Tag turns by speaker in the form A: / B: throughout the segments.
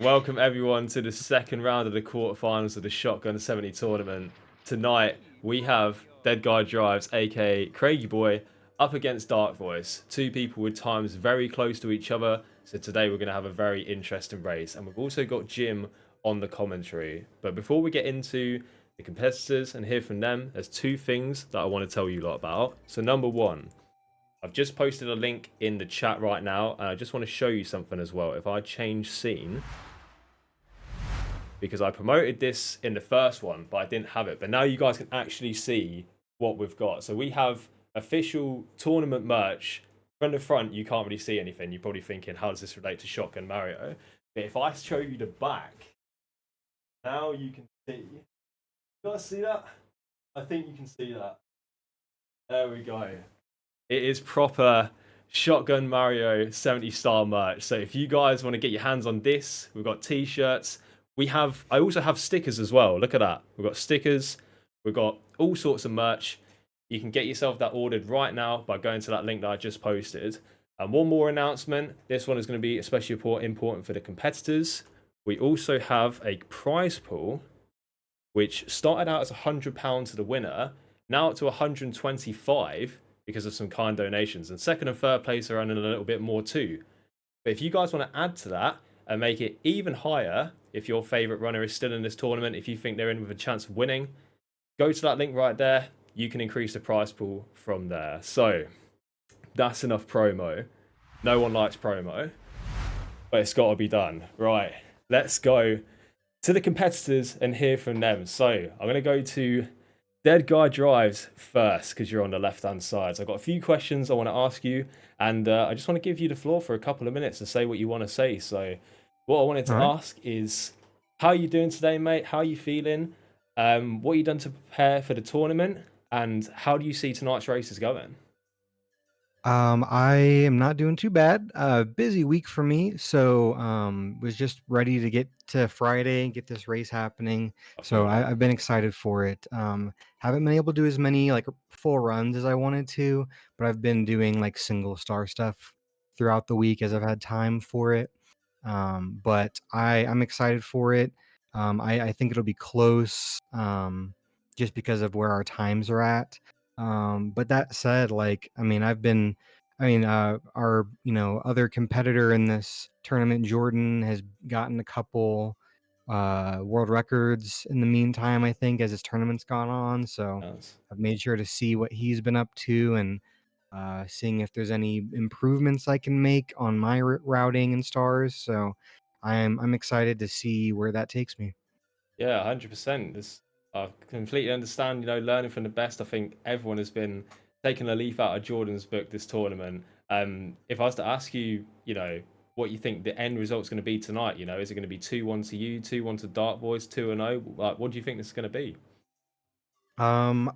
A: Welcome everyone to the second round of the quarterfinals of the Shotgun 70 tournament. Tonight we have DeadGuyDrives, aka Craigie Boy, up against Dark Voice. Two people with times very close to each other. So today we're going to have a very interesting race, and we've also got Jim on the commentary. But before we get into the competitors and hear from them, there's two things that I want to tell you lot about. So number one, I've just posted a link in the chat right now, and I just want to show you something as well. If I change scene, because I promoted this in the first one, but I didn't have it. But now you guys can actually see what we've got. So we have official tournament merch. From the front, you can't really see anything. You're probably thinking, how does this relate to Shotgun Mario? But if I show you the back, now you can see. You guys see that? I think you can see that. There we go. It is proper Shotgun Mario 70 style merch. So if you guys want to get your hands on this, we've got t-shirts. I also have stickers as well. Look at that. We've got stickers. We've got all sorts of merch. You can get yourself that ordered right now by going to that link that I just posted. And one more announcement. This one is going to be especially important for the competitors. We also have a prize pool, which started out as £100 to the winner, now up to 125 because of some kind donations. And second and third place are earning a little bit more too. But if you guys want to add to that and make it even higher, if your favorite runner is still in this tournament, if you think they're in with a chance of winning, go to that link right there. You can increase the prize pool from there. So that's enough promo. No one likes promo, but it's got to be done. Right, let's go to the competitors and hear from them. So I'm going to go to DeadGuyDrives first, because you're on the left-hand side. So I've got a few questions I want to ask you, and I just want to give you the floor for a couple of minutes to say what you want to say. So what I wanted to ask is, how are you doing today, mate? How are you feeling? What have you done to prepare for the tournament? And how do you see tonight's races going?
B: I am not doing too bad. Busy week for me, so was just ready to get to Friday and get this race happening.
A: I
B: So
A: feel that.
B: I've been excited for it. Haven't been able to do as many like full runs as I wanted to, but I've been doing like single star stuff throughout the week as I've had time for it. But I'm excited for it. I think it'll be close, just because of where our times are at. But that said, like, our, other competitor in this tournament, Jordan, has gotten a couple world records in the meantime, I think, as his tournament's gone on. So
A: Yes.
B: I've made sure to see what he's been up to and seeing if there's any improvements I can make on my routing and stars. So I'm excited to see where that takes me.
A: Yeah, 100%. I completely understand, learning from the best. I think everyone has been taking a leaf out of Jordan's book this tournament. If I was to ask you, what you think the end result's going to be tonight, is it going to be 2-1 to you, 2-1 to Dark Voice, 2-0? Like, what do you think this is going to be?
B: Um,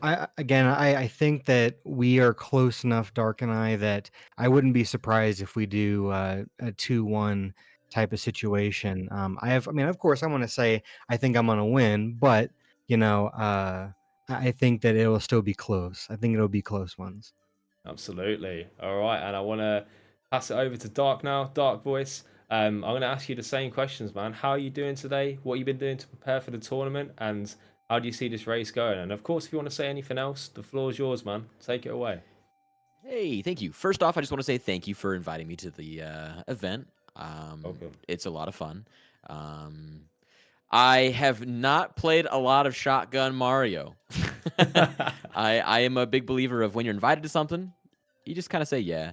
B: I think that we are close enough, Dark and I, that I wouldn't be surprised if we do a 2-1 type of situation. Of course, I want to say I think I'm gonna win, but I think that it will still be close. I think it'll be close ones.
A: Absolutely. All right, and I want to pass it over to Dark now. Dark Voice. I'm going to ask you the same questions, man. How are you doing today? What have you been doing to prepare for the tournament? And how do you see this race going? And of course, if you want to say anything else, the floor is yours, man. Take it away.
C: Hey, thank you. First off, I just want to say thank you for inviting me to the event.
A: Welcome.
C: It's a lot of fun. Um, I have not played a lot of Shotgun Mario. I am a big believer of when you're invited to something, you just kind of say yeah.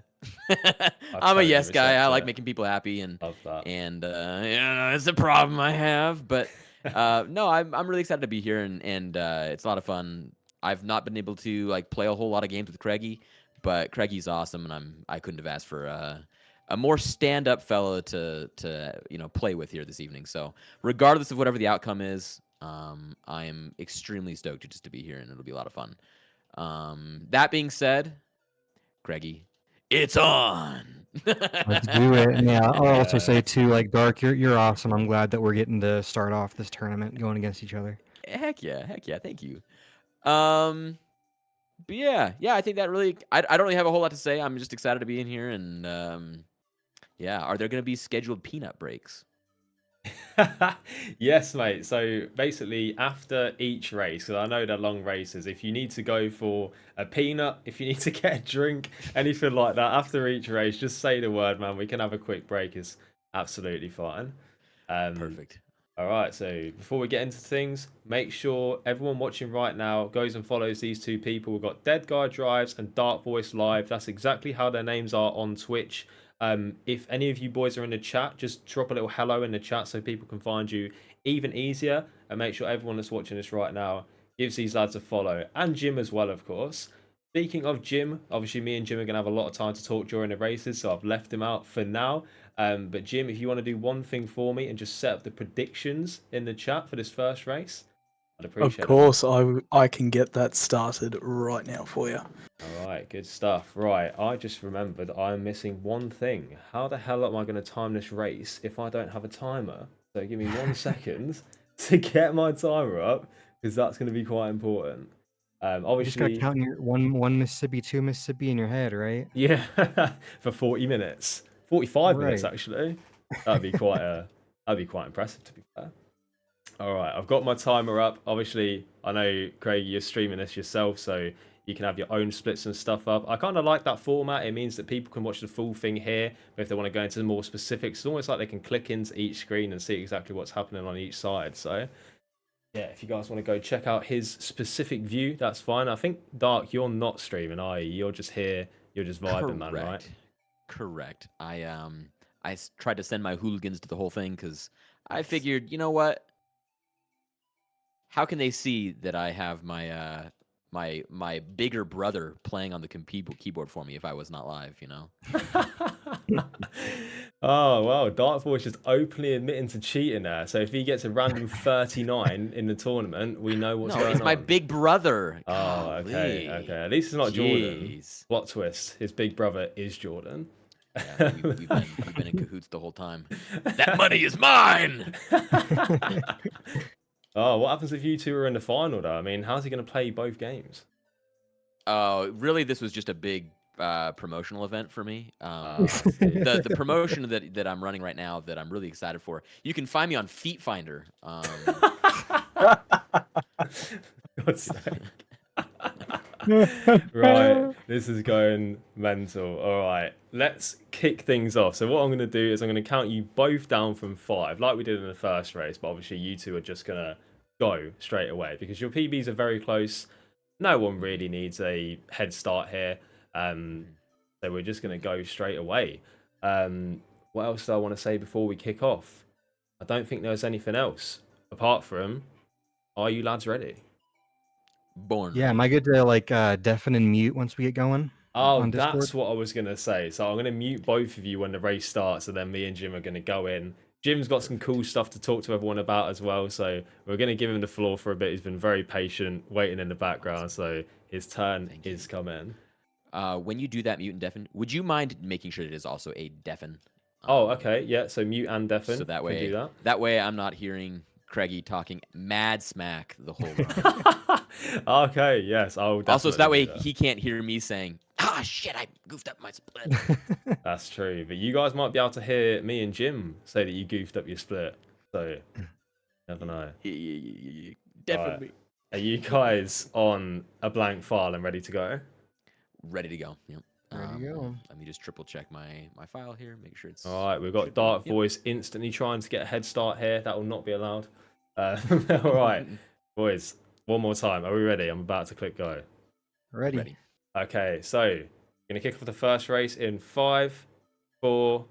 A: I
C: I'm a
A: totally
C: yes guy. I
A: respect
C: like
A: it.
C: making people happy, and
A: Love that.
C: it's a problem I have. But no, I'm really excited to be here, and it's a lot of fun. I've not been able to like play a whole lot of games with Craigie, but Craigie's awesome, and I couldn't have asked for a more stand-up fellow to play with here this evening. So regardless of whatever the outcome is, I am extremely stoked just to be here, and it'll be a lot of fun. That being said, Craigie, it's on.
B: Let's do it. And yeah, I'll also
A: Yeah.
B: say too, like Dark, you're awesome. I'm glad that we're getting to start off this tournament going against each other.
C: Heck yeah, thank you. But yeah, I think that really, I don't really have a whole lot to say. I'm just excited to be in here, and yeah, are there going to be scheduled peanut breaks?
A: Yes, mate. So basically, after each race, because I know they're long races, if you need to go for a peanut, if you need to get a drink, anything like that, after each race, just say the word, man. We can have a quick break. It's absolutely fine. Um,
C: Perfect.
A: all right. So before we get into things, make sure everyone watching right now goes and follows these two people. We've got DeadGuyDrives and DarkVoiceLIVE. That's exactly how their names are on Twitch. If any of you boys are in the chat, just drop a little hello in the chat so people can find you even easier. And make sure everyone that's watching this right now gives these lads a follow. And Jim as well, of course. Speaking of Jim, obviously me and Jim are going to have a lot of time to talk during the races, so I've left him out for now. But Jim, if you want to do one thing for me and just set up the predictions in the chat for this first race, I'd
D: Of
A: appreciate it.
D: course, I can get that started right now for you.
A: All right, good stuff. Right, I just remembered I'm missing one thing. How the hell am I going to time this race if I don't have a timer? So give me 1 second to get my timer up, because that's going to be quite important.
B: You just
A: Obviously,
B: gotta count your one Mississippi, two Mississippi in your head, right?
A: yeah, for 40 minutes, 45 minutes
B: Right.
A: actually. That'd be quite impressive, to be fair. All right, I've got my timer up. Obviously, I know, Craig, you're streaming this yourself, so you can have your own splits and stuff up. I kind of like that format. It means that people can watch the full thing here, but if they want to go into more specifics, it's almost like they can click into each screen and see exactly what's happening on each side. So, yeah, if you guys want to go check out his specific view, that's fine. I think, Dark, you're not streaming, are you? You're just here, you're just vibing, man, right?
C: Correct. I tried to send my hooligans to the whole thing because I figured, you know what? How can they see that I have my my bigger brother playing on the keyboard for me if I was not live? You know.
A: Oh, wow. Dark Force just openly admitting to cheating there. So if he gets a random 39 in the tournament, we know what's
C: No,
A: going
C: it's
A: on.
C: my big brother.
A: Oh, okay,
C: Golly.
A: okay. At least it's not Jordan.
C: Jeez.
A: Plot twist. His big brother is Jordan.
C: Yeah, we've been in cahoots the whole time. That money is mine.
A: Oh, what happens if you two are in the final, though? I mean, how's he going to play both games?
C: Oh, really? This was just a big promotional event for me.
A: I see.
C: The promotion that I'm running right now that I'm really excited for. You can find me on Feet Finder.
A: God's sake. Right, this is going mental. All right, let's kick things off. So what I'm going to do is I'm going to count you both down from 5, like we did in the first race, but obviously you two are just going to go straight away because your PBs are very close. No one really needs a head start here. So we're just going to go straight away. What else do I want to say before we kick off? I don't think there's anything else apart from, are you lads ready?
C: Born.
B: Yeah, am I good to like deafen and mute once we get going?
A: Oh,
B: On Discord?
A: that's what I was going to say. So I'm going to mute both of you when the race starts, and then me and Jim are going to go in. Jim's got some cool stuff to talk to everyone about as well, so we're going to give him the floor for a bit. He's been very patient, waiting in the background, so his turn is coming.
C: When you do that mute and deafen, would you mind making sure it is also a deafen?
A: Oh, okay, yeah, so mute and deafen.
C: So that
A: can
C: way,
A: do that.
C: I'm not hearing Craigie talking mad smack the whole run.
A: Okay, yes, I'll definitely
C: Also, so that way
A: do
C: he can't hear me saying, "Ah, shit, I goofed up my split."
A: That's true, but you guys might be able to hear me and Jim say that you goofed up your split, so never know.
C: Definitely.
A: Right. Are you guys on a blank file and ready to go?
C: Ready to go. Yep.
B: Ready to go.
C: Let me just triple check my file here, make sure it's.
A: All right, we've got
C: triple-
A: Dark
C: yep.
A: Voice instantly trying to get a head start here. That will not be allowed. All right, boys, one more time. Are we ready? I'm about to click go.
B: Ready.
C: Ready.
A: Okay, so we're gonna kick off the first race in 5, 4,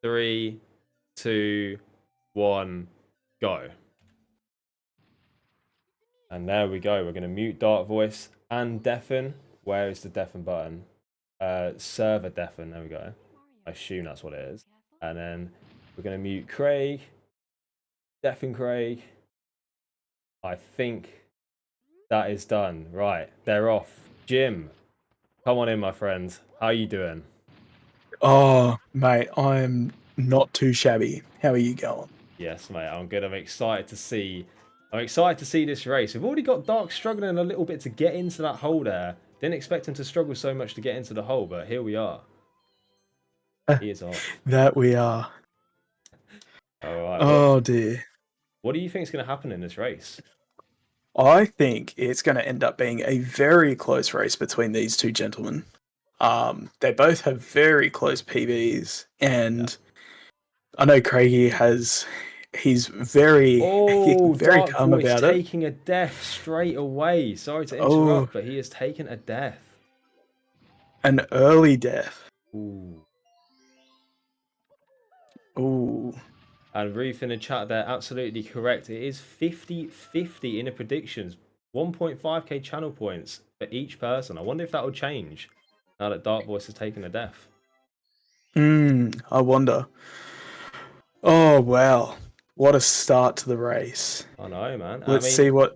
A: 3, 2, 1, go. And there we go. We're gonna mute Dark Voice and deafen. Where is the deafen button? Server deafen. There we go. I assume that's what it is. And then we're gonna mute Craig. Deafen Craig. I think that is done. Right, they're off. Jim, come on in, my friend. How you doing?
D: Oh, mate, I'm not too shabby. How are you going?
A: Yes, mate. I'm good. I'm excited to see this race. We've already got Dark struggling a little bit to get into that hole there. Didn't expect him to struggle so much to get into the hole, but here we are. He is off.
D: That we are.
A: All right.
D: Oh, Oh dear.
A: What do you think is going to happen in this race?
D: I think it's going to end up being a very close race between these two gentlemen. They both have very close PBs, and I know Craigie has. He's very,
A: Oh,
D: very
A: Dark
D: calm
A: Voice
D: about it.
A: taking a death straight away. Sorry to
D: Oh.
A: interrupt, but he has taken a death.
D: An early death.
A: Ooh.
D: Ooh.
A: And Ruth in the chat there, absolutely correct. It is 50-50 in the predictions. 1.5k channel points for each person. I wonder if that will change now that Dark Voice has taken a death.
D: I wonder. Oh wow. What a start to the race.
A: I know, man.
D: Let's see what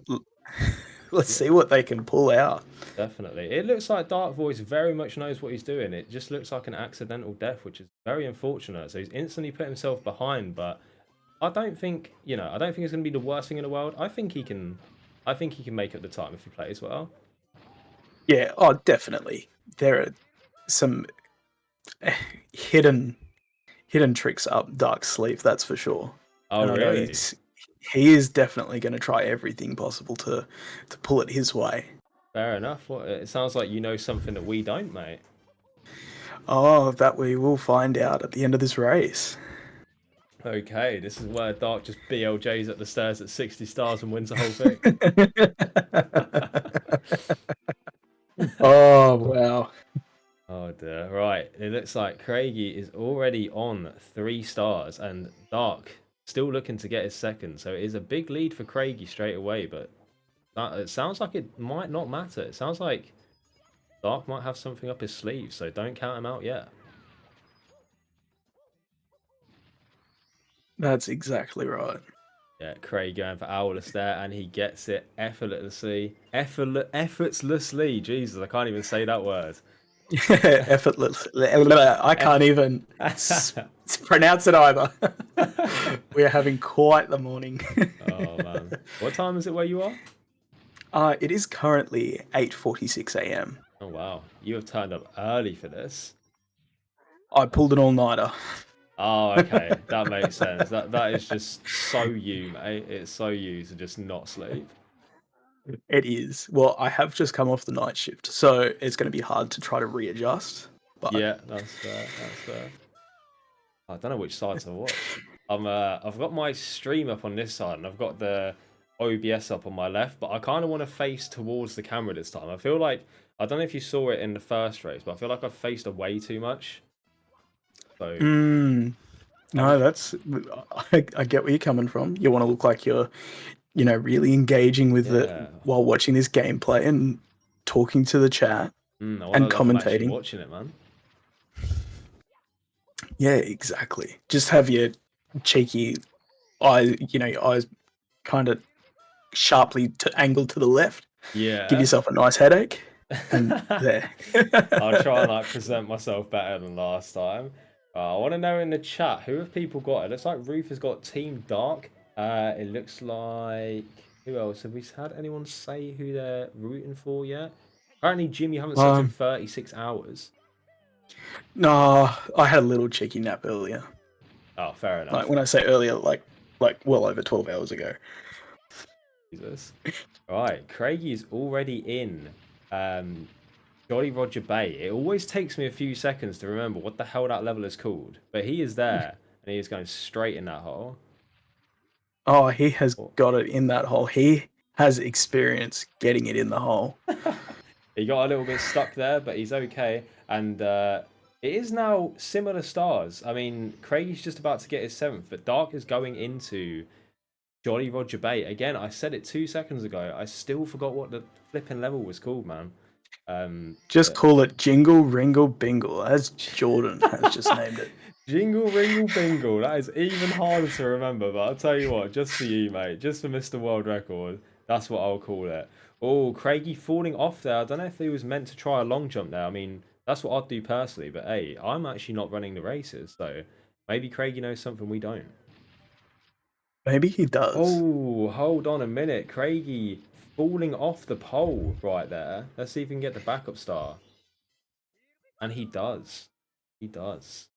D: they can pull out.
A: Definitely. It looks like Dark Voice very much knows what he's doing. It just looks like an accidental death, which is very unfortunate. So he's instantly put himself behind, but I don't think, it's going to be the worst thing in the world. I think he can make up the time if he plays well.
D: Yeah, oh definitely. There are some hidden tricks up Dark's sleeve, that's for sure.
A: Oh,
D: and I know
A: really?
D: he is definitely going to try everything possible to pull it his way.
A: Fair enough. Well, it sounds like you know something that we don't, mate.
D: Oh, that we will find out at the end of this race.
A: Okay, this is where Dark just BLJs up the stairs at 60 stars and wins the whole thing.
D: Oh, wow.
A: Oh dear. Right, it looks like Craigie is already on 3 stars and Dark still looking to get his second. So it is a big lead for Craigie straight away, but it sounds like it might not matter. It sounds like Dark might have something up his sleeve, so don't count him out yet.
D: That's exactly right.
A: Yeah, Craig going for Owless there, and he gets it effortlessly. Effortlessly. Jesus, I can't even say that word.
D: Effortless. I can't even pronounce it either. We are having quite the morning.
A: Oh, man. What time is it where you are?
D: It is currently 8:46 a.m.
A: Oh, wow. You have turned up early for this.
D: I pulled an all-nighter.
A: Oh, okay. That makes sense. That is just so you, mate. It's so you to just not sleep.
D: It is. Well, I have just come off the night shift, so it's going to be hard to try to readjust. But
A: Yeah, that's fair. That's fair. I don't know which side to watch. I've got my stream up on this side, and I've got the OBS up on my left, but I kind of want to face towards the camera this time. I feel like, I don't know if you saw it in the first race, but I feel like I've faced away too much. So
D: no, that's I get where you're coming from. You want to look like you're, really engaging with it while watching this gameplay and talking to the chat
A: and
D: commentating.
A: Watching it, man.
D: Yeah, exactly. Just have your cheeky eyes, your eyes kind of sharply angled to the left.
A: Yeah.
D: Give yourself a nice headache. And there.
A: I'll try and present myself better than last time. I want to know in the chat, who have people got? It looks like Ruth has got Team Dark. It looks like, who else? Have we had anyone say who they're rooting for yet? Apparently, Jim, you haven't slept in 36 hours.
D: No, I had a little cheeky nap earlier.
A: Oh, fair enough.
D: Like when I say earlier, like well over 12 hours ago.
A: Jesus. Right, Craigie is already in Jolly Roger Bay. It always takes me a few seconds to remember what the hell that level is called. But he is there, and he is going straight in that hole.
D: Oh, he has got it in that hole. He has experience getting it in the hole.
A: He got a little bit stuck there, but he's okay. And it is now similar stars. I mean, Craigie's just about to get his 7th, but Dark is going into Jolly Roger Bay. Again, I said it 2 seconds ago. I still forgot what the flipping level was called, man.
D: Just call it Jingle Ringle Bingle, as Jordan has just named it.
A: Jingle Ringle Bingle. That is even harder to remember, but I'll tell you what, just for you, mate, just for Mr. World Record, that's what I'll call it. Oh, Craigie falling off there. I don't know if he was meant to try a long jump there. I mean, that's what I'd do personally, but hey, I'm actually not running the races, so maybe Craigie knows something we don't.
D: Maybe he does.
A: Oh, hold on a minute. Craigie falling off the pole right there. Let's see if we can get the backup star. And he does. He does.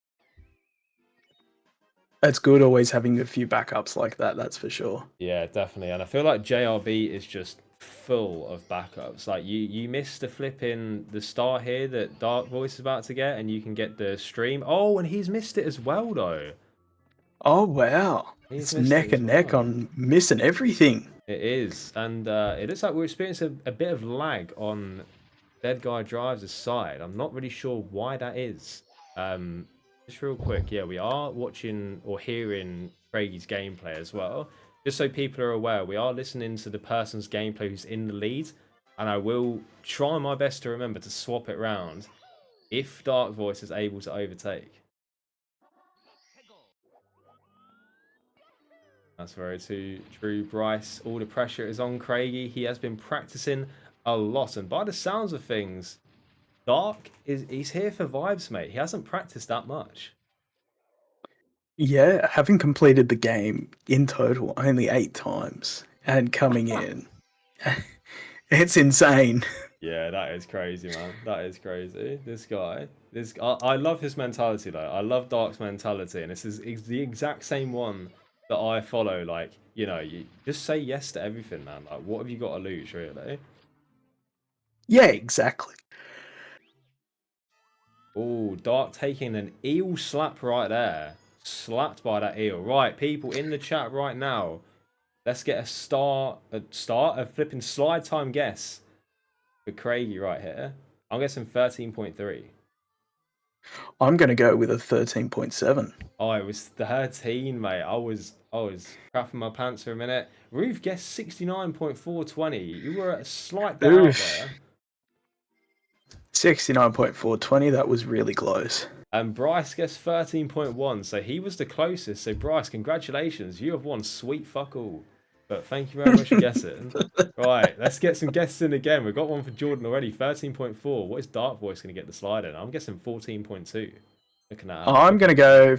D: It's good always having a few backups like that. That's for sure.
A: Yeah, definitely. And I feel like JRB is just full of backups. Like you missed the flipping the star here that Dark Voice is about to get, and you can get the stream. Oh, and he's missed it as well though.
D: Oh wow,
A: He's
D: it's
A: missed it
D: neck
A: as
D: and neck
A: well.
D: on missing everything.
A: It is, and it looks like we're experiencing a bit of lag on DeadGuyDrives' side. I'm not really sure why that is. Just real quick, yeah, we are watching or hearing Craigie's gameplay as well. Just so people are aware, we are listening to the person's gameplay who's in the lead, and I will try my best to remember to swap it round if Dark Voice is able to overtake. That's very true, Bryce. All the pressure is on Craigie. He has been practicing a lot, and by the sounds of things, Dark he's here for vibes, mate. He hasn't practiced that much.
D: Yeah, having completed the game in total only 8 times and coming in, it's insane.
A: Yeah, that is crazy, man. That is crazy. This guy, I love his mentality though. I love Dark's mentality, and this is the exact same one that I follow. Like, you know, you just say yes to everything, man. Like, what have you got to lose, really?
D: Yeah, exactly.
A: Oh, Dark taking an eel slap right there. Slapped by that eel. Right, people in the chat right now, let's get a flipping slide time guess for Craigie right here. I'm guessing 13.3.
D: I'm going to go with a 13.7.
A: Oh, it was 13, mate. I was crapping my pants for a minute. Ruth guessed 69.420. You were a slight bit out there.
D: 69.420, that was really close.
A: And Bryce guessed 13.1, so he was the closest. So Bryce, congratulations. You have won sweet fuck all. But thank you very much for guessing. Right, let's get some guesses in again. We've got one for Jordan already, 13.4. What is Dark Voice going to get the slide in? I'm guessing 14.2. Looking at that.
D: I'm going to go...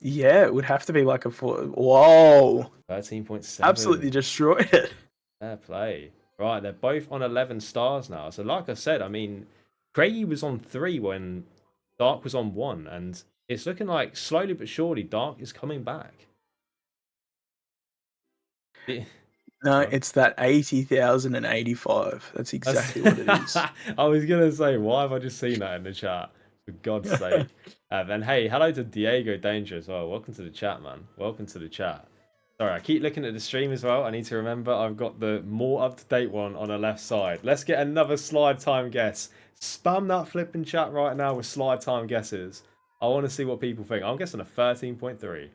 D: Yeah, it would have to be like a 4... Whoa!
A: 13.7.
D: Absolutely destroyed it.
A: Fair play. Right, they're both on 11 stars now. So like I said, I mean, Craigie was on 3 when Dark was on 1. And it's looking like slowly but surely Dark is coming back.
D: No, it's that 80,085. That's exactly what it is.
A: I was going to say, why have I just seen that in the chat? For God's sake. And hey, hello to Diego Danger as well. Welcome to the chat, man. Welcome to the chat. Sorry, I keep looking at the stream as well. I need to remember I've got the more up-to-date one on the left side. Let's get another slide time guess. Spam that flipping chat right now with slide time guesses. I want to see what people think. I'm guessing a 13.3.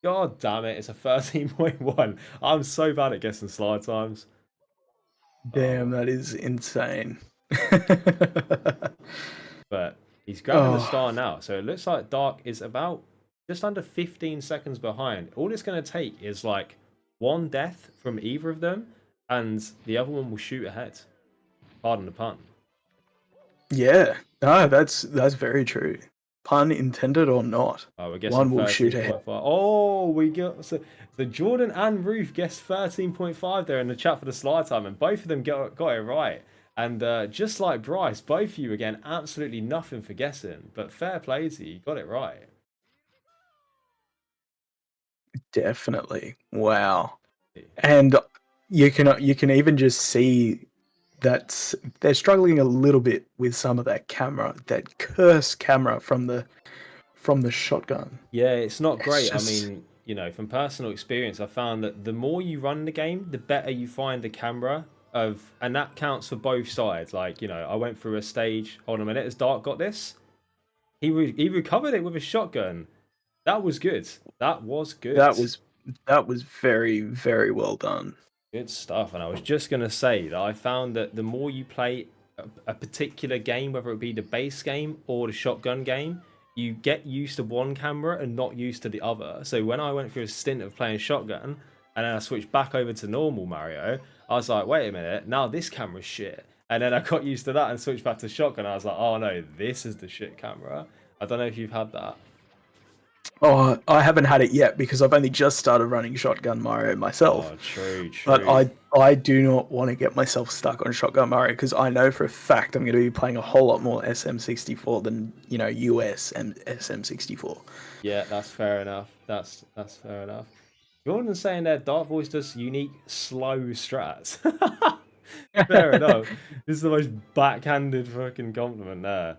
A: God damn it, it's a 13.1. I'm so bad at guessing slide times.
D: Damn, that is insane.
A: But he's grabbing the star now. So it looks like Dark is about just under 15 seconds behind. All it's going to take is like one death from either of them, and the other one will shoot ahead. Pardon the pun.
D: Yeah, no, that's very true. Pun intended or not.
A: Oh, we're guessing
D: one will shoot ahead.
A: Oh, we got so Jordan and Ruth guessed 13.5 there in the chat for the slide time, and both of them got it right. And just like Bryce, both of you again, absolutely nothing for guessing, but fair play to you, got it right.
D: Definitely. Wow. And you can even just see that they're struggling a little bit with some of that camera, that cursed camera from the shotgun.
A: Yeah, it's not great.
D: Just...
A: I mean, you know, from personal experience, I found that the more you run the game, the better you find the camera and that counts for both sides. Like, you know, I went through a stage. Hold on a minute, has Dark got this? He recovered it with a shotgun. That was good. That was good.
D: That was very, very well done.
A: Good stuff. And I was just going to say that I found that the more you play a particular game, whether it be the base game or the shotgun game, you get used to one camera and not used to the other. So when I went through a stint of playing shotgun and then I switched back over to normal Mario, I was like, wait a minute, now this camera's shit. And then I got used to that and switched back to shotgun. I was like, oh no, this is the shit camera. I don't know if you've had that.
D: Oh, I haven't had it yet because I've only just started running Shotgun Mario myself.
A: Oh, true.
D: But I do not want to get myself stuck on Shotgun Mario because I know for a fact I'm going to be playing a whole lot more SM64 than US and SM64.
A: Yeah, that's fair enough. That's fair enough. Jordan's saying that Dark Voice does unique slow strats. Fair enough. This is the most backhanded fucking compliment there.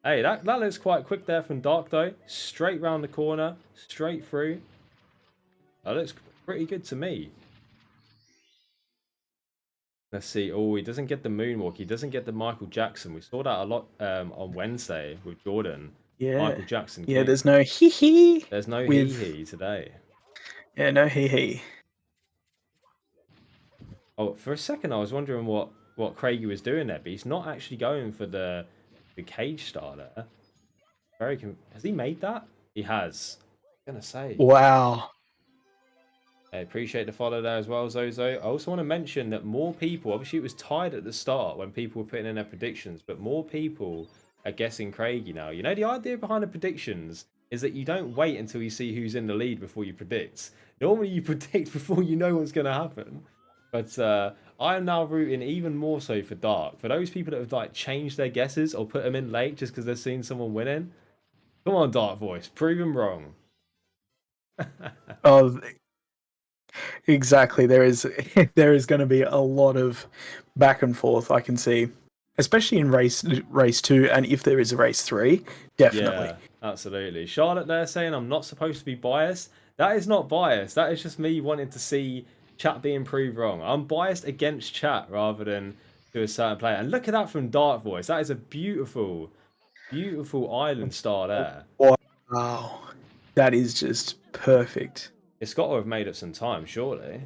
A: Hey, that looks quite quick there from Dark though. Straight round the corner, straight through. That looks pretty good to me. Let's see. Oh, he doesn't get the moonwalk. He doesn't get the Michael Jackson. We saw that a lot on Wednesday with Jordan.
D: Yeah.
A: Michael Jackson.
D: Yeah, there's no hee-hee.
A: There's no
D: with...
A: hee-hee today.
D: Yeah, no hee-hee.
A: Oh, for a second I was wondering what Craigie was doing there, but he's not actually going for the cage star there. Has he made that? He has. I'm gonna say.
D: Wow.
A: I appreciate the follow there as well, Zozo. I also want to mention that more people, obviously it was tied at the start when people were putting in their predictions, but more people are guessing Craigie now. You know, the idea behind the predictions is that you don't wait until you see who's in the lead before you predict. Normally you predict before you know what's going to happen. But I am now rooting even more so for Dark. For those people that have like changed their guesses or put them in late just because they've seen someone winning. Come on, Dark Voice, prove them wrong.
D: Oh, exactly. There is going to be a lot of back and forth. I can see, especially in race 2, and if there is a race 3, definitely.
A: Yeah, absolutely. Charlotte there saying I'm not supposed to be biased. That is not biased. That is just me wanting to see chat being proved wrong. I'm biased against chat rather than to a certain player. And look at that from Dark Voice. That is a beautiful, beautiful island star there.
D: Wow, that is just perfect.
A: It's got to have made up some time, surely.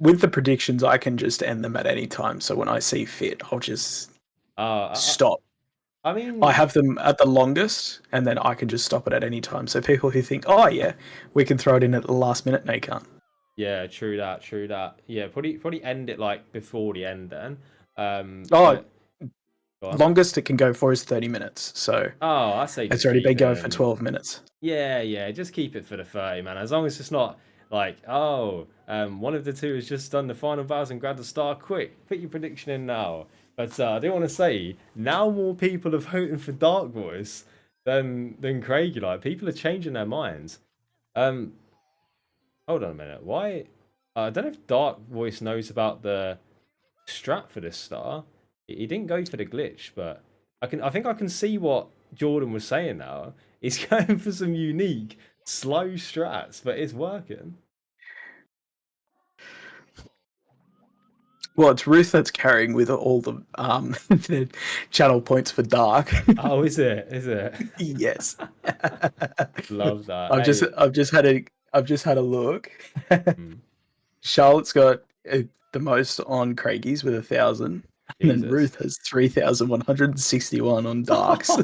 D: With the predictions, I can just end them at any time. So when I see fit, I'll just stop.
A: I mean,
D: I have them at the longest, and then I can just stop it at any time. So people who think, oh yeah, we can throw it in at the last minute, they can't.
A: Yeah, true that. Yeah, probably end it like before the end then.
D: Longest it can go for is 30 minutes. So
A: I say
D: it's already been going for 12 minutes.
A: Yeah, just keep it for the 30, man. As long as it's not like, one of the two has just done the final battles and grabbed the star. Quick, put your prediction in now. But I do want to say, now more people are voting for Dark Voice than Craigie. Like, people are changing their minds. Hold on a minute. Why? I don't know if Dark Voice knows about the strat for this star. He didn't go for the glitch, but I think I can see what Jordan was saying now. He's going for some unique, slow strats, but it's working.
D: Well, it's Ruth that's carrying with all the the channel points for Dark.
A: Oh, is it?
D: Yes.
A: Love that.
D: I've just had a look. Charlotte's got the most on Craigie's with 1,000. And then Ruth has 3,161 on Dark's.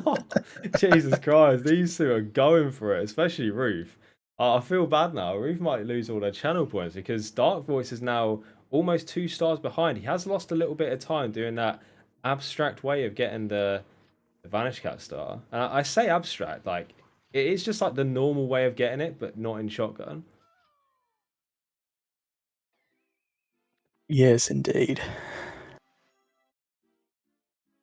A: Jesus Christ, these two are going for it, especially Ruth. I feel bad now. Ruth might lose all her channel points because Dark Voice is now almost 2 stars behind. He has lost a little bit of time doing that abstract way of getting the Vanish Cat star. And I say abstract, like, it is just like the normal way of getting it, but not in shotgun.
D: Yes, indeed.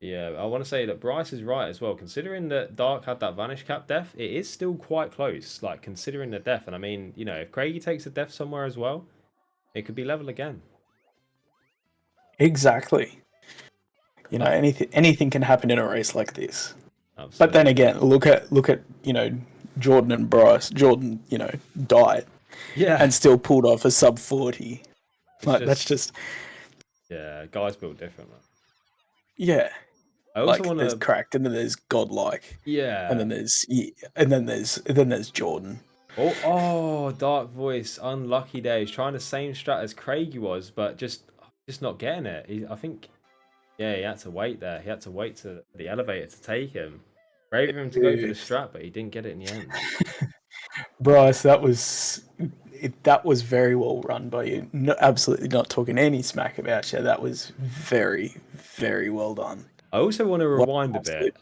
A: Yeah, I want to say that Bryce is right as well. Considering that Dark had that Vanish Cap death, it is still quite close, like, considering the death. And I mean, you know, if Craigie takes a death somewhere as well, it could be level again.
D: Exactly. You know, anything can happen in a race like this.
A: Absolutely.
D: But then again, look at Jordan and Bryce. Jordan, died.
A: Yeah.
D: And still pulled off a sub 40. That's just
A: yeah, guys built different, man.
D: Yeah.
A: I also want
D: there's cracked, and then there's godlike.
A: Yeah.
D: And then there's Jordan.
A: Oh, Dark Voice, unlucky day. He's trying the same strat as Craigie was, but just not getting it. I think, yeah, he had to wait there. He had to wait to the elevator to take him. Brave of him to go for the strat, but he didn't get it in the end.
D: Bryce, that was very well run by you. No, absolutely not talking any smack about you. That was very, very well done.
A: I also want to rewind a bit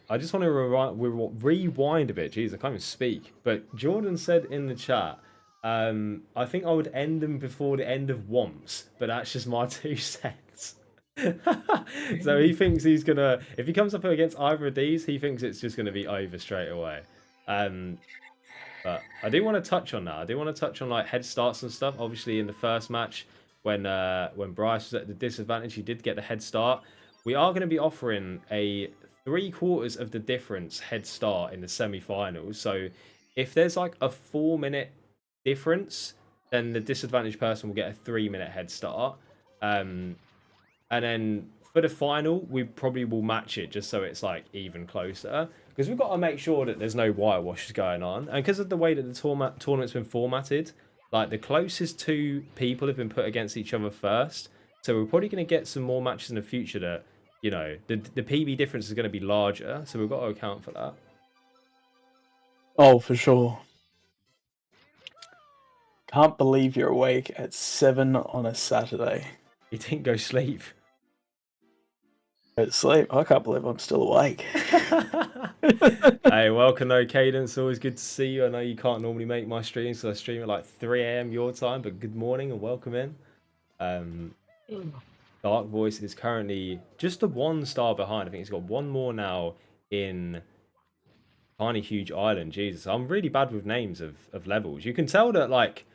A: I just want to rewind a bit. Jeez, I can't even speak. But Jordan said in the chat, I think I would end them before the end of Womps, but that's just my 2 cents. So he thinks he's gonna, if he comes up against either of these, he thinks it's just gonna be over straight away. But I do want to touch on that. I do want to touch on like head starts and stuff. Obviously, in the first match, when Bryce was at the disadvantage, he did get the head start. We are going to be offering a 3/4 of the difference head start in the semi-finals. So if there's like a 4-minute difference, then the disadvantaged person will get a 3-minute head start. And then for the final, we probably will match it just so it's like even closer. Because we've got to make sure that there's no whitewashes going on. And because of the way that the tournament's been formatted, like the closest 2 people have been put against each other first. So we're probably going to get some more matches in the future that, you know, the PB difference is going to be larger. So we've got to account for that.
D: Oh, for sure. Can't believe you're awake at 7 on a Saturday.
A: You didn't go sleep.
D: Go to sleep. I can't believe I'm still awake.
A: Hey, welcome, no Cadence. Always good to see you. I know you can't normally make my streams, so I stream at like 3 a.m. your time, but good morning and welcome in. Dark Voice is currently just a 1 star behind. I think he's got 1 more now in Tiny Huge Island. Jesus, I'm really bad with names of levels. You can tell that like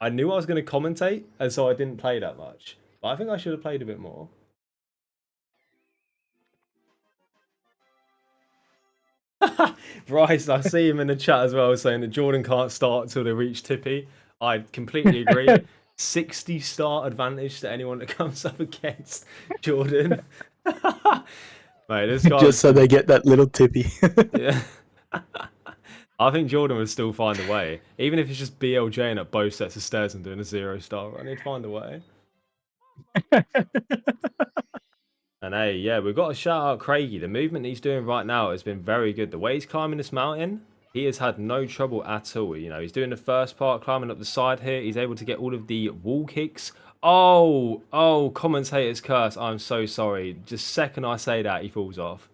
A: I knew I was going to commentate, and so I didn't play that much. But I think I should have played a bit more. Bryce, I see him in the chat as well saying that Jordan can't start until they reach Tippy. I completely agree. 60 start advantage to anyone that comes up against Jordan. Mate, this guy
D: Just so they get that little Tippy.
A: yeah. I think Jordan would still find a way. Even if it's just BLJing at both sets of stairs and doing a 0-star run, he'd find a way. And hey, yeah, we've got to shout out Craigie. The movement he's doing right now has been very good. The way he's climbing this mountain, he has had no trouble at all. You know, he's doing the first part, climbing up the side here. He's able to get all of the wall kicks. Oh, commentator's curse. I'm so sorry. Just second I say that, he falls off.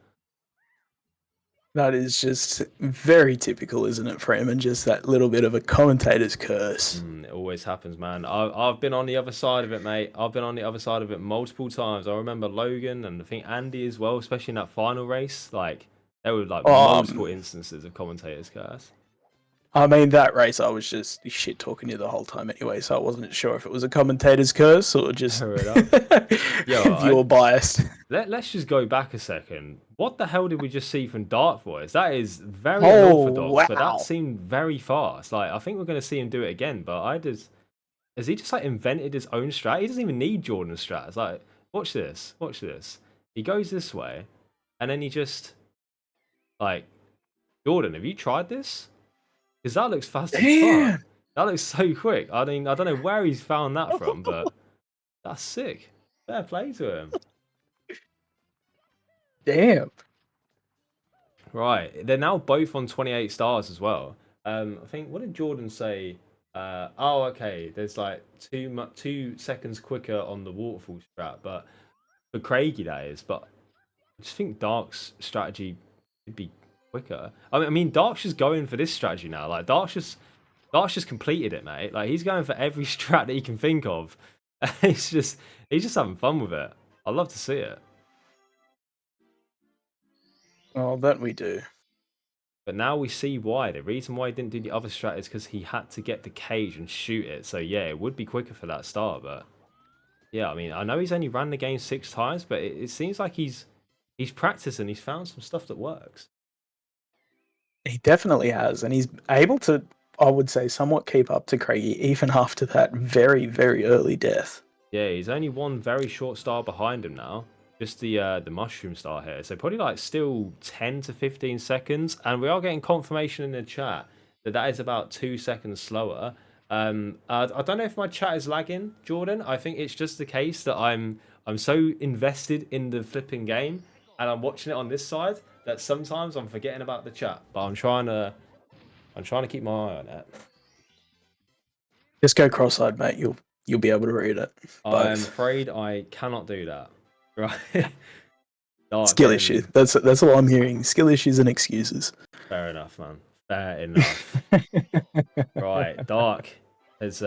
D: That is just very typical, isn't it, Freeman? Just that little bit of a commentator's curse.
A: It always happens, man. I've been on the other side of it, mate. I've been on the other side of it multiple times. I remember Logan and I think Andy as well, especially in that final race. Like, there were like multiple instances of commentator's curse.
D: I mean, that race, I was just shit talking you the whole time anyway, so I wasn't sure if it was a commentator's curse or just viewer biased.
A: Let's just go back a second. What the hell did we just see from Dark Voice? That is very unorthodox, but that seemed very fast. Like, I think we're going to see him do it again, but has he just like invented his own strat? He doesn't even need Jordan's strat. It's like, watch this. He goes this way, and then he just, like, Jordan, have you tried this? Because that looks fast as fuck. That looks so quick. I mean, I don't know where he's found that from, but that's sick. Fair play to him.
D: Damn.
A: Right. They're now both on 28 stars as well. I think, what did Jordan say? Okay. There's like 2 seconds quicker on the waterfall strat, but for Craigie, that is. But I just think Dark's strategy could be quicker. I mean, Dark's just going for this strategy now. Like, Dark's just completed it, mate. Like, he's going for every strat that he can think of. he's just having fun with it. I'd love to see it.
D: Oh, that we do.
A: But now we see why. The reason why he didn't do the other strat is because he had to get the cage and shoot it. So yeah, it would be quicker for that start. But yeah, I mean, I know he's only ran the game 6 times, but it seems like he's practiced and he's found some stuff that works.
D: He definitely has, and he's able to, I would say, somewhat keep up to Craigie even after that very, very early death.
A: Yeah, he's only 1 very short star behind him now. Just the mushroom star here. So probably like still 10 to 15 seconds. And we are getting confirmation in the chat that is about 2 seconds slower. I don't know if my chat is lagging, Jordan. I think it's just the case that I'm so invested in the flipping game and I'm watching it on this side that sometimes I'm forgetting about the chat. But I'm trying to keep my eye on it.
D: Just go cross-eyed, mate. You'll be able to read it.
A: I'm afraid I cannot do that. Right. Dark
D: Skill
A: getting-
D: issue. That's all I'm hearing. Skill issues and excuses.
A: Fair enough, man. Fair enough. Right, Dark has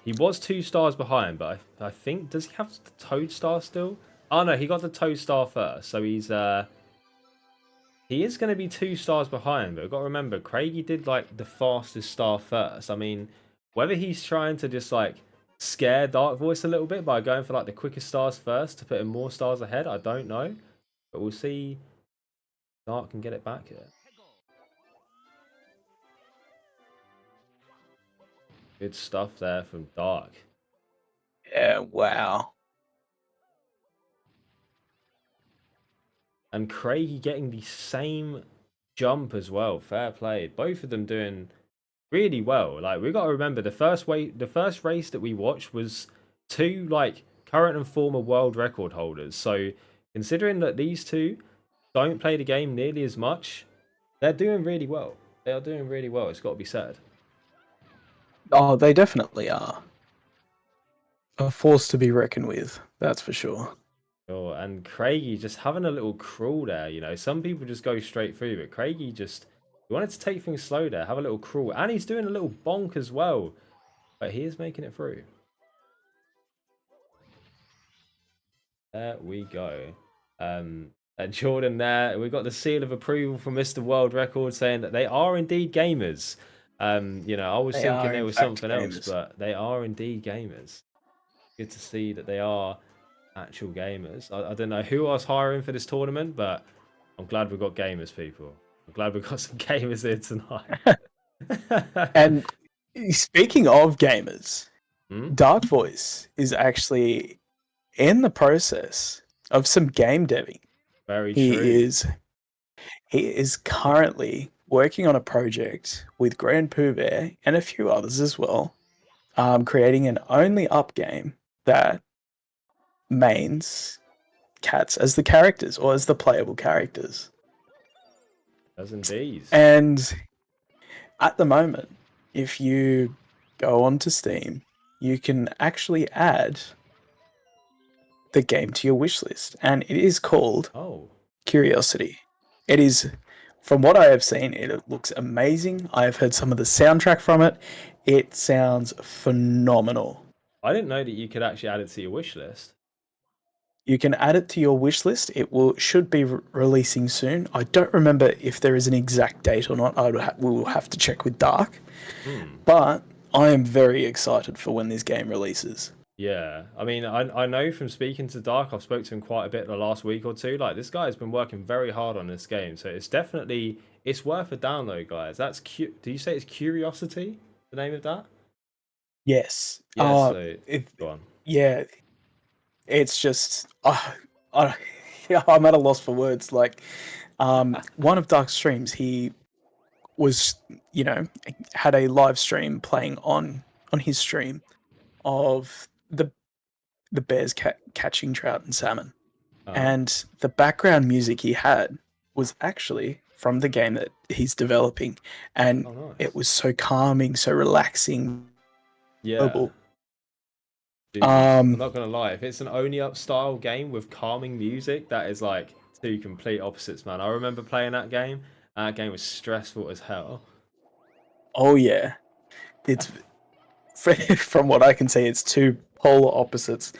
A: he was 2 stars behind, but I think, does he have the Toad Star still? Oh no, he got the Toad Star first, so he is going to be 2 stars behind. But we've got to remember, Craigie did like the fastest star first. I mean, whether he's trying to just like scare Dark Voice a little bit by going for like the quickest stars first to put him more stars ahead, I don't know, but we'll see. Dark can get it back here. Good stuff there from Dark.
D: Yeah, wow.
A: And Craigie getting the same jump as well. Fair play. Both of them doing really well. Like, we got to remember, the first race that we watched was 2 like current and former world record holders. So considering that these 2 don't play the game nearly as much, they're doing really well. They are doing really well. It's got to be said.
D: Oh, they definitely are. A force to be reckoned with, that's for sure.
A: Sure. And Craigie just having a little crawl there. You know, some people just go straight through, but Craigie just, he wanted to take things slow there, have a little crawl, and he's doing a little bonk as well. But he is making it through. There we go. And Jordan there, we got the seal of approval from Mr. World Record saying that they are indeed gamers. You know, I was
D: They
A: thinking
D: are,
A: there
D: in
A: was
D: fact,
A: something else,
D: gamers.
A: but they are indeed gamers. Good to see that they are actual gamers. I don't know who I was hiring for this tournament, but I'm glad we've got gamers, people. I'm glad we've got some gamers here tonight.
D: And speaking of gamers,
A: Hmm?
D: Dark Voice is actually in the process of some game deving.
A: Very
D: He
A: true.
D: is currently working on a project with Grand Pooh Bear and a few others as well, creating an only up game that mains cats as the characters or as the playable characters.
A: Does indeed.
D: And at the moment, if you go onto Steam, you can actually add the game to your wish list, and it is called
A: Oh,
D: Curiosity. It is, from what I have seen, it looks amazing. I have heard some of the soundtrack from it. It sounds phenomenal.
A: I didn't know that you could actually add it to your wish list.
D: You can add it to your wish list. It should be releasing soon. I don't remember if there is an exact date or not. We will have to check with Dark. But I am very excited for when this game releases.
A: Yeah, I mean, I know from speaking to Dark, I've spoke to him quite a bit the last week or two. Like, this guy has been working very hard on this game, so it's definitely, it's worth a download, guys. That's do you say it's Curiosity, the name of that?
D: Yes.
A: Yeah, so go on.
D: Yeah, it's just yeah, I'm at a loss for words. Like, one of Dark's streams, he was, had a live stream playing on his stream of the bears catching trout and salmon, and the background music he had was actually from the game that he's developing, and
A: nice.
D: it was so calming, so relaxing.
A: Yeah. Dude, I'm not gonna lie, if it's an only up style game with calming music, that is like 2 complete opposites, man. I remember playing that game. That game was stressful as hell.
D: Oh yeah, it's from what I can see, it's 2 polar opposites,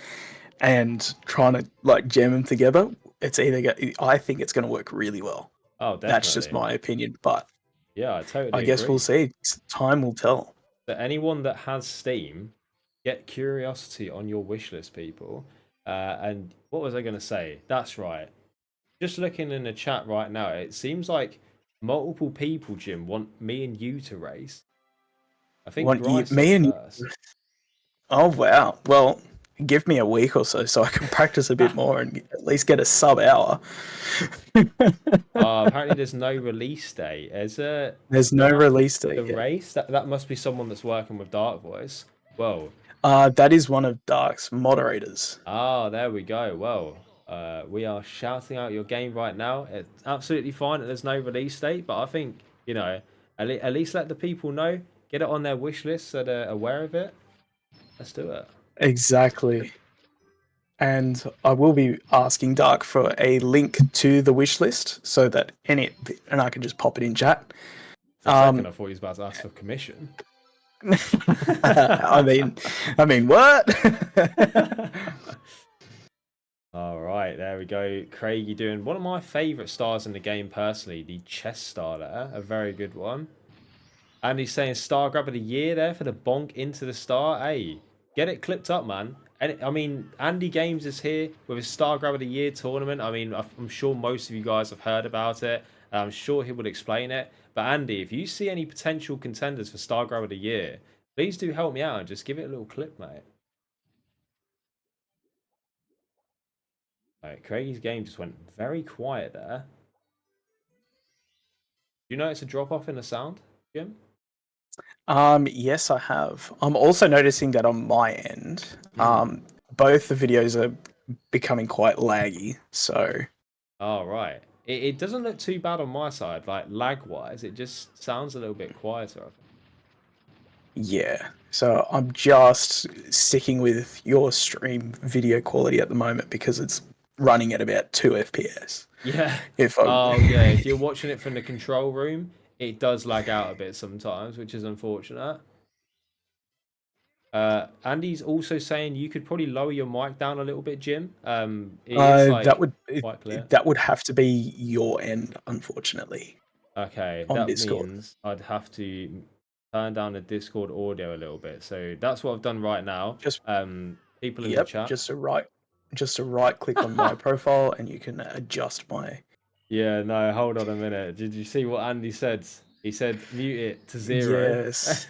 D: and trying to like jam them together. It's I think it's going to work really well.
A: Oh, definitely.
D: That's just my opinion, but
A: yeah, I totally.
D: I guess
A: agree.
D: we'll see. Time will tell.
A: But anyone that has Steam, get Curiosity on your wish list, people. And what was I going to say? That's right. Just looking in the chat right now, it seems like multiple people, Jim, want me and you to race. I think
D: Me and
A: first.
D: you. Oh wow! Well, give me a week or so I can practice a bit more and at least get a sub hour.
A: Apparently, there's no release date.
D: There's no release date.
A: The race that must be someone that's working with Dark Voice. Whoa.
D: That is one of Dark's moderators.
A: There we go. Well, we are shouting out your game right now. It's absolutely fine that there's no release date, but I think, at least let the people know, get it on their wish list so they're aware of it. Let's do it.
D: Exactly. And I will be asking Dark for a link to the wish list so that and I can just pop it in chat.
A: For a second, I thought he was about to ask for commission.
D: I mean, what?
A: All right, there we go. Craigie doing one of my favourite stars in the game personally, the chest star there, a very good one. And he's saying star grab of the year there for the bonk into the star. Hey, get it clipped up, man. And I mean, Andy Games is here with his star grab of the year tournament. I mean, I'm sure most of you guys have heard about it. I'm sure he would explain it. But Andy, if you see any potential contenders for star grab of the year, please do help me out and just give it a little clip, mate. Right, Craigie's game just went very quiet there. Do you notice a drop off in the sound, Jim?
D: Yes, I have. I'm also noticing that on my end, both the videos are becoming quite laggy. So,
A: oh, right. It doesn't look too bad on my side, like lag wise. It just sounds a little bit quieter, I think.
D: yeah. So I'm just sticking with your stream video quality at the moment because it's running at about 2 FPS.
A: Yeah.
D: If
A: if you're watching it from the control room, it does lag out a bit sometimes, which is unfortunate. Andy's also saying you could probably lower your mic down a little bit, Jim.
D: that would have to be your end, unfortunately.
A: Okay,
D: on
A: that
D: Discord.
A: means I'd have to turn down the Discord audio a little bit. So that's what I've done right now.
D: Just
A: people in the chat.
D: just a right click on my profile and you can adjust my.
A: Yeah, no, hold on a minute. Did you see what Andy said? He said mute it to 0.
D: Yes.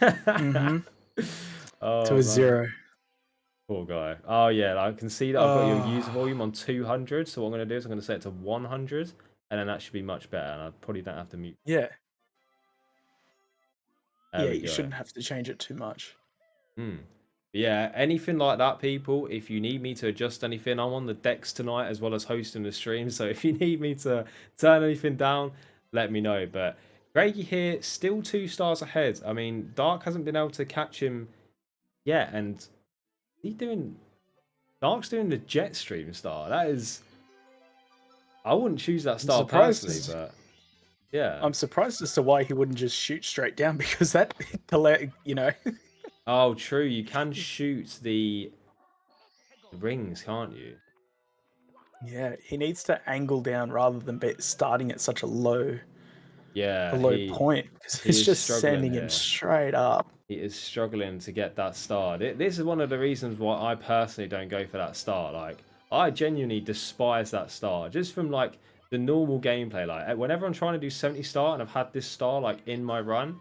A: Oh,
D: To a
A: man.
D: 0.
A: Poor guy. Oh yeah, I can see that I've got your user volume on 200. So what I'm going to do is I'm going to set it to 100, and then that should be much better. And I probably don't have to mute.
D: Yeah.
A: There we
D: You
A: go.
D: shouldn't have to change it too much.
A: Yeah, anything like that, people. If you need me to adjust anything, I'm on the decks tonight as well as hosting the stream. So if you need me to turn anything down, let me know. But Craigie here, still 2 stars ahead. I mean, Dark hasn't been able to catch him yet, and Dark's doing the jet stream star. That is, I wouldn't choose that star personally, but yeah.
D: I'm surprised as to why he wouldn't just shoot straight down because that,
A: Oh, true. You can shoot the rings, can't you?
D: Yeah, he needs to angle down rather than starting at such a low point because
A: he
D: it's
A: is
D: just
A: struggling
D: sending
A: here.
D: him straight up.
A: He is struggling to get that star. This is one of the reasons why I personally don't go for that star. Like, I genuinely despise that star just from like the normal gameplay. Like, whenever I'm trying to do 70 star and I've had this star like in my run,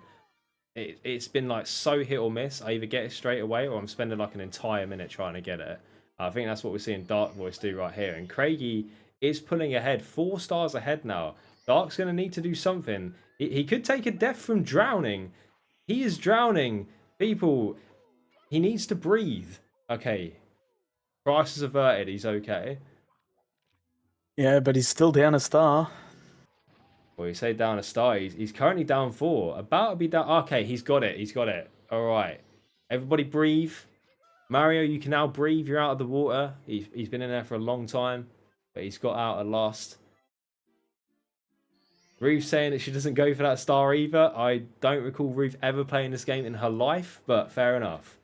A: it's been like so hit or miss. I either get it straight away or I'm spending like an entire minute trying to get it. I think that's what we're seeing Dark Voice do right here. And Craigie is pulling ahead, 4 stars ahead now. Dark's going to need to do something. He could take a death from drowning. He is drowning. People, he needs to breathe. Okay. Crisis averted. He's okay.
D: Yeah, but he's still down a star.
A: Well, you say down a star. He's currently down 4. About to be down. Okay, he's got it. He's got it. All right. Everybody breathe. Mario, you can now breathe. You're out of the water. He's been in there for a long time, but he's got out at last. Ruth saying that she doesn't go for that star either. I don't recall Ruth ever playing this game in her life, but fair enough.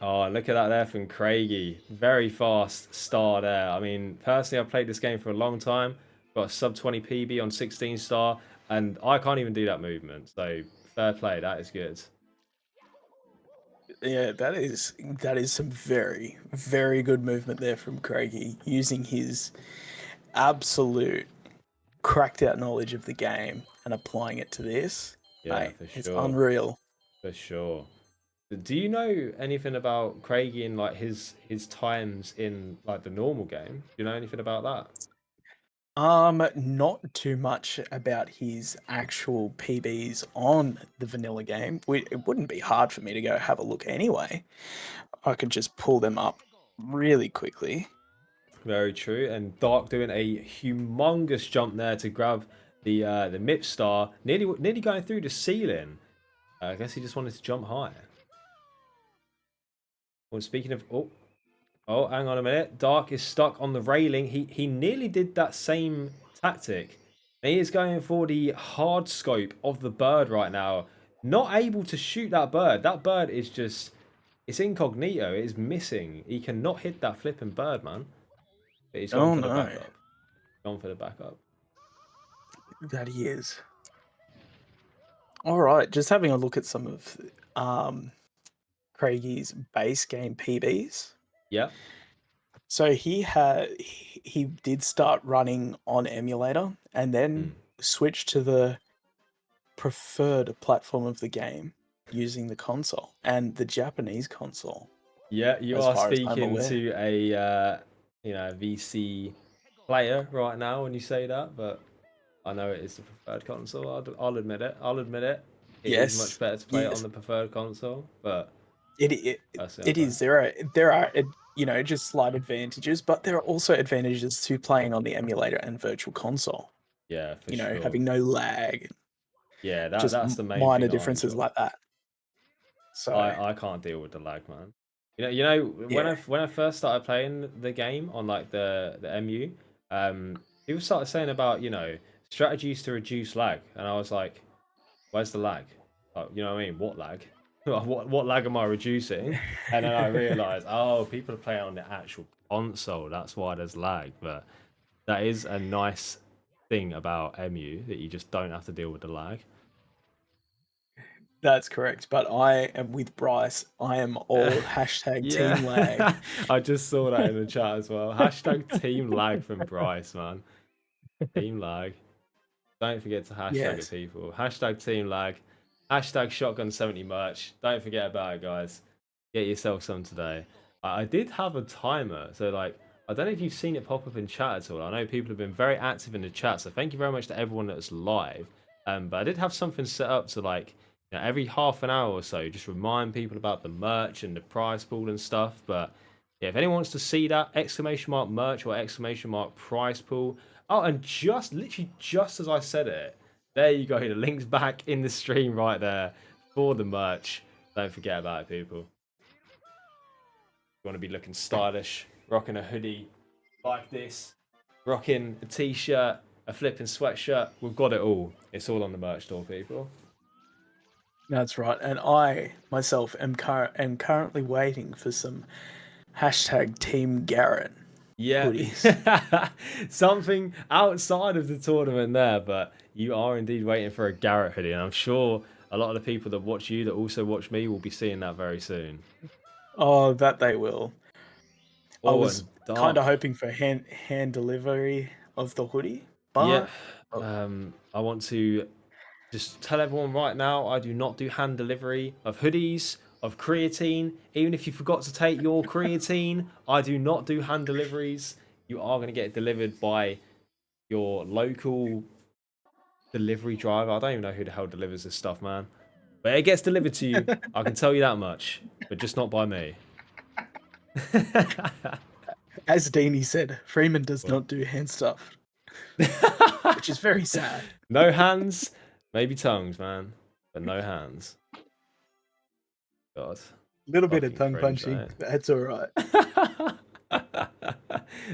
A: Oh, look at that there from Craigie. Very fast star there. I mean, personally, I've played this game for a long time. Got a sub 20 PB on 16 star, and I can't even do that movement. So, fair play. That is good.
D: Yeah, that is some very, very good movement there from Craigie, using his absolute cracked out knowledge of the game and applying it to this.
A: Yeah,
D: Mate,
A: for sure.
D: It's unreal.
A: For sure. Do you know anything about Craigie and like his times in like the normal game? Do you know anything about that?
D: Not too much about his actual PBs on the vanilla game. It wouldn't be hard for me to go have a look anyway. I could just pull them up really quickly.
A: Very true. And Dark doing a humongous jump there to grab the MIP star, nearly going through the ceiling. I guess he just wanted to jump higher. Well, speaking of, oh, hang on a minute. Dark is stuck on the railing. He nearly did that same tactic. He is going for the hard scope of the bird right now. Not able to shoot that bird. That bird is just, it's incognito. It is missing. He cannot hit that flipping bird, man. But he's gone
D: Oh
A: for the
D: no,
A: backup. Gone for the backup.
D: that he is. All right, just having a look at some of Craigie's base game PBs.
A: Yeah.
D: So he did start running on emulator and then switched to the preferred platform of the game using the console and the Japanese console.
A: Yeah, you
D: As
A: are
D: far as I'm
A: speaking
D: aware.
A: to a VC player right now when you say that, but I know it is the preferred console. I'll admit it. I'll admit it. It is
D: Yes,
A: much better to play it
D: yes.
A: on the preferred console, but
D: It
A: personally,
D: it is. There are just slight advantages, but there are also advantages to playing on the emulator and virtual console.
A: yeah, for sure.
D: Having no lag,
A: Yeah,
D: just
A: that's the main
D: minor
A: thing I
D: differences
A: enjoy.
D: like that. So
A: I can't deal with the lag, man. When I first started playing the game on like the MU, people started saying about strategies to reduce lag, and I was like, where's the lag? Like, you know what I mean? What lag? what lag am I reducing? And then I realized, oh, people are playing on the actual console. That's why there's lag. But that is a nice thing about MU that you just don't have to deal with the lag.
D: that's correct. But I am with Bryce. I am all hashtag
A: Yeah.
D: team lag.
A: I just saw that in the chat as well. Hashtag team lag from Bryce, man. Team lag. Don't forget to hashtag
D: Yes.
A: it, people. Hashtag team lag. Hashtag shotgun70 merch. Don't forget about it, guys. Get yourself some today. I did have a timer, so like I don't know if you've seen it pop up in chat at all. I know people have been very active in the chat, so thank you very much to everyone that's live. But I did have something set up to like every half an hour or so, just remind people about the merch and the prize pool and stuff. But yeah, if anyone wants to see that, exclamation mark merch or exclamation mark prize pool. Oh, and literally just as I said it, there you go. The link's back in the stream right there for the merch. Don't forget about it, people. You want to be looking stylish, rocking a hoodie like this, rocking a t-shirt, a flipping sweatshirt. We've got it all. It's all on the merch store, people.
D: That's right. And I myself am currently waiting for some hashtag Team Garrett
A: Yeah,
D: hoodies.
A: something outside of the tournament there, but you are indeed waiting for a Garrett hoodie, and I'm sure a lot of the people that watch you, that also watch me, will be seeing that very soon.
D: Oh, that they will. I
A: Oh,
D: was
A: and
D: kind of
A: Dark.
D: hoping for hand delivery of the hoodie, but
A: Yeah, I want to just tell everyone right now, I do not do hand delivery of hoodies, of creatine. Even if you forgot to take your creatine, I do not do hand deliveries. You are going to get it delivered by your local delivery driver. I don't even know who the hell delivers this stuff, man. But it gets delivered to you. I can tell you that much, but just not by me.
D: as Deanie said, Freeman does not do hand stuff, which is very sad.
A: No hands, maybe tongues, man, but no hands. God.
D: Little bit of
A: Fucking
D: tongue
A: cringe,
D: punching,
A: that.
D: but that's all right.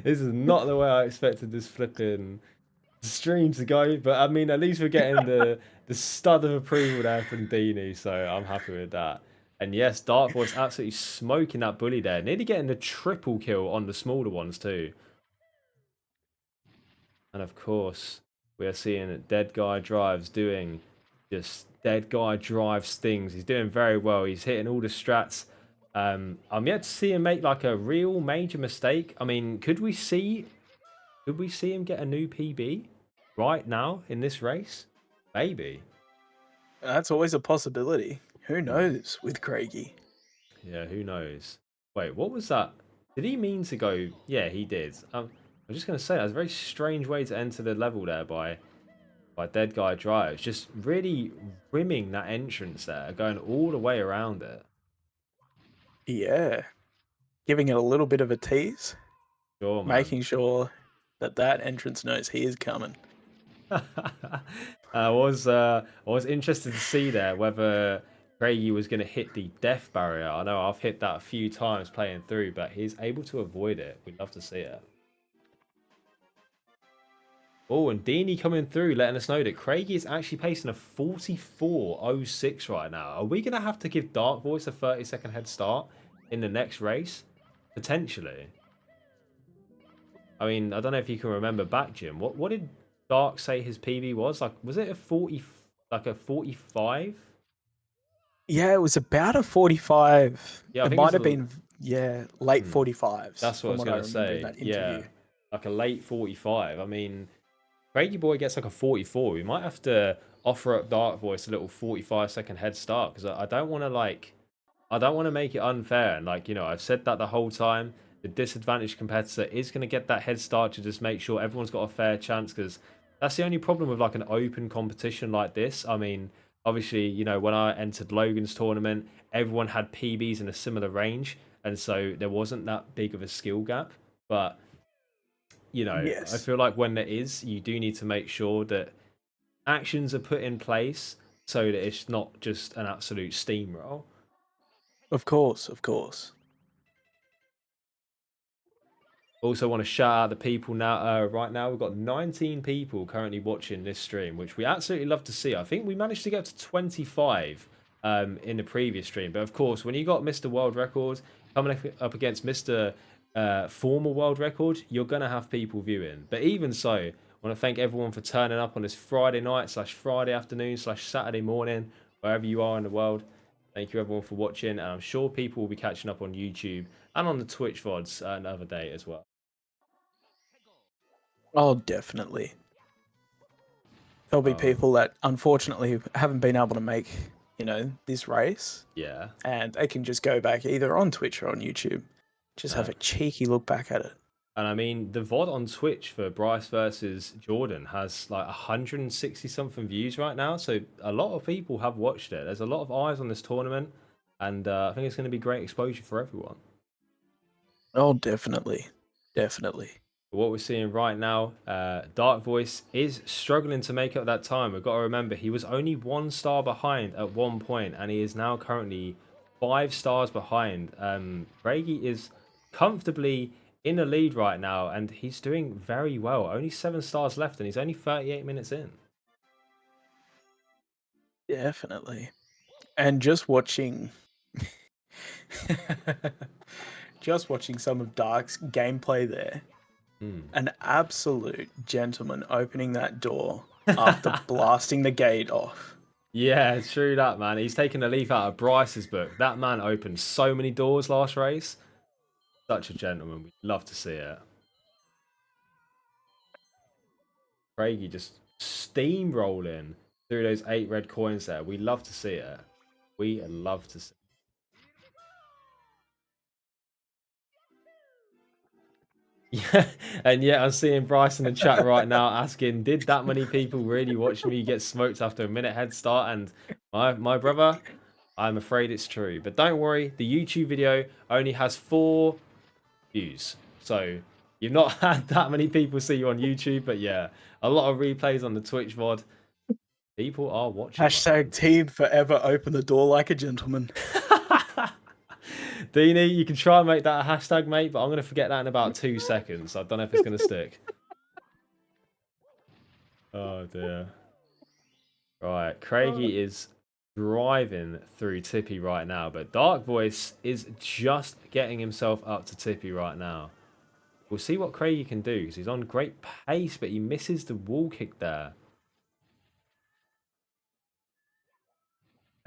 A: This is not the way I expected this flipping stream to go, but I mean, at least we're getting the stud of approval there from Deanie, so I'm happy with that. And yes, DarkVoice absolutely smoking that bully there, nearly getting the triple kill on the smaller ones too. And of course, we are seeing that DeadGuyDrives doing just DeadGuyDrives things. He's doing very well. He's hitting all the strats. I'm yet to see him make like a real major mistake. I mean, could we see him get a new PB right now in this race? Maybe.
D: That's always a possibility. Who knows with Craigie?
A: Yeah, who knows? Wait, what was that? Did he mean to go? Yeah, he did. I'm just going to say, that's a very strange way to enter the level there by DeadGuyDrives. Just really rimming that entrance there, going all the way around it.
D: Yeah. Giving it a little bit of a tease.
A: Sure, man.
D: Making sure that entrance knows he is coming.
A: I was interested to see there whether Craigie was going to hit the death barrier. I know I've hit that a few times playing through, but he's able to avoid it. We'd love to see it. Oh, and Deanie coming through, letting us know that Craigie is actually pacing a 44.06 right now. Are we going to have to give Dark Voice a 30-second head start in the next race? Potentially. I mean, I don't know if you can remember back, Jim. What did Dark say his PB was? Like, was it a 40, like a 45?
D: Yeah, it was about a 45.
A: Yeah, I
D: it
A: think
D: might
A: it
D: have
A: was
D: been, late 45s.
A: That's what I was going to say. Yeah, like a late 45. I mean, Craigie Boy gets like a 44. We might have to offer up Dark Voice a little 45-second head start because I don't want to make it unfair. And like, you know, I've said that the whole time. The disadvantaged competitor is going to get that head start to just make sure everyone's got a fair chance, because that's the only problem with like an open competition like this. I mean, obviously, you know, when I entered Logan's tournament, everyone had PBs in a similar range, and so there wasn't that big of a skill gap. But, you know,
D: Yes.
A: I feel like when there is, you do need to make sure that actions are put in place so that it's not just an absolute steamroll.
D: Of course, of course.
A: Also want to shout out the people now. Right now, we've got 19 people currently watching this stream, which we absolutely love to see. I think we managed to get to 25 in the previous stream. But of course, when you got Mr. World Record coming up against Mr. Former World Record, you're going to have people viewing. But even so, I want to thank everyone for turning up on this Friday night / Friday afternoon / Saturday morning, wherever you are in the world. Thank you everyone for watching, and I'm sure people will be catching up on YouTube and on the Twitch VODs another day as well.
D: Oh, definitely. There'll be people that unfortunately haven't been able to make, you know, this race.
A: Yeah.
D: And they can just go back either on Twitch or on YouTube. Just have a cheeky look back at it.
A: And I mean, the VOD on Twitch for Bryce versus Jordan has like 160 something views right now. So a lot of people have watched it. There's a lot of eyes on this tournament. And I think it's going to be great exposure for everyone.
D: Oh, definitely. Definitely.
A: What we're seeing right now, Dark Voice is struggling to make up that time. We've got to remember, he was only 1 star behind at one point, and he is now currently 5 stars behind. Craigie is comfortably in the lead right now, and he's doing very well. Only 7 stars left, and he's only 38 minutes in.
D: Definitely. And just watching... just watching some of Dark's gameplay there. An absolute gentleman opening that door after blasting the gate off.
A: Yeah, true that, man. He's taken a leaf out of Bryce's book. That man opened so many doors last race. Such a gentleman. We'd love to see it. Craigie just steamrolling through those 8 red coins there. We love to see it. We love to see it. Yeah, and yeah, I'm seeing Bryce in the chat right now asking, did that many people really watch me get smoked after a minute head start? And my brother, I'm afraid it's true. But don't worry, the YouTube video only has 4 views. So you've not had that many people see you on YouTube, but yeah, a lot of replays on the Twitch VOD. People are watching.
D: Hashtag team forever open the door like a gentleman.
A: Deanie, you can try and make that a hashtag, mate, but I'm going to forget that in about 2 seconds. I don't know if it's going to stick. Oh, dear. Right, Craigie is driving through Tippy right now, but Dark Voice is just getting himself up to Tippy right now. We'll see what Craigie can do, because he's on great pace, but he misses the wall kick there.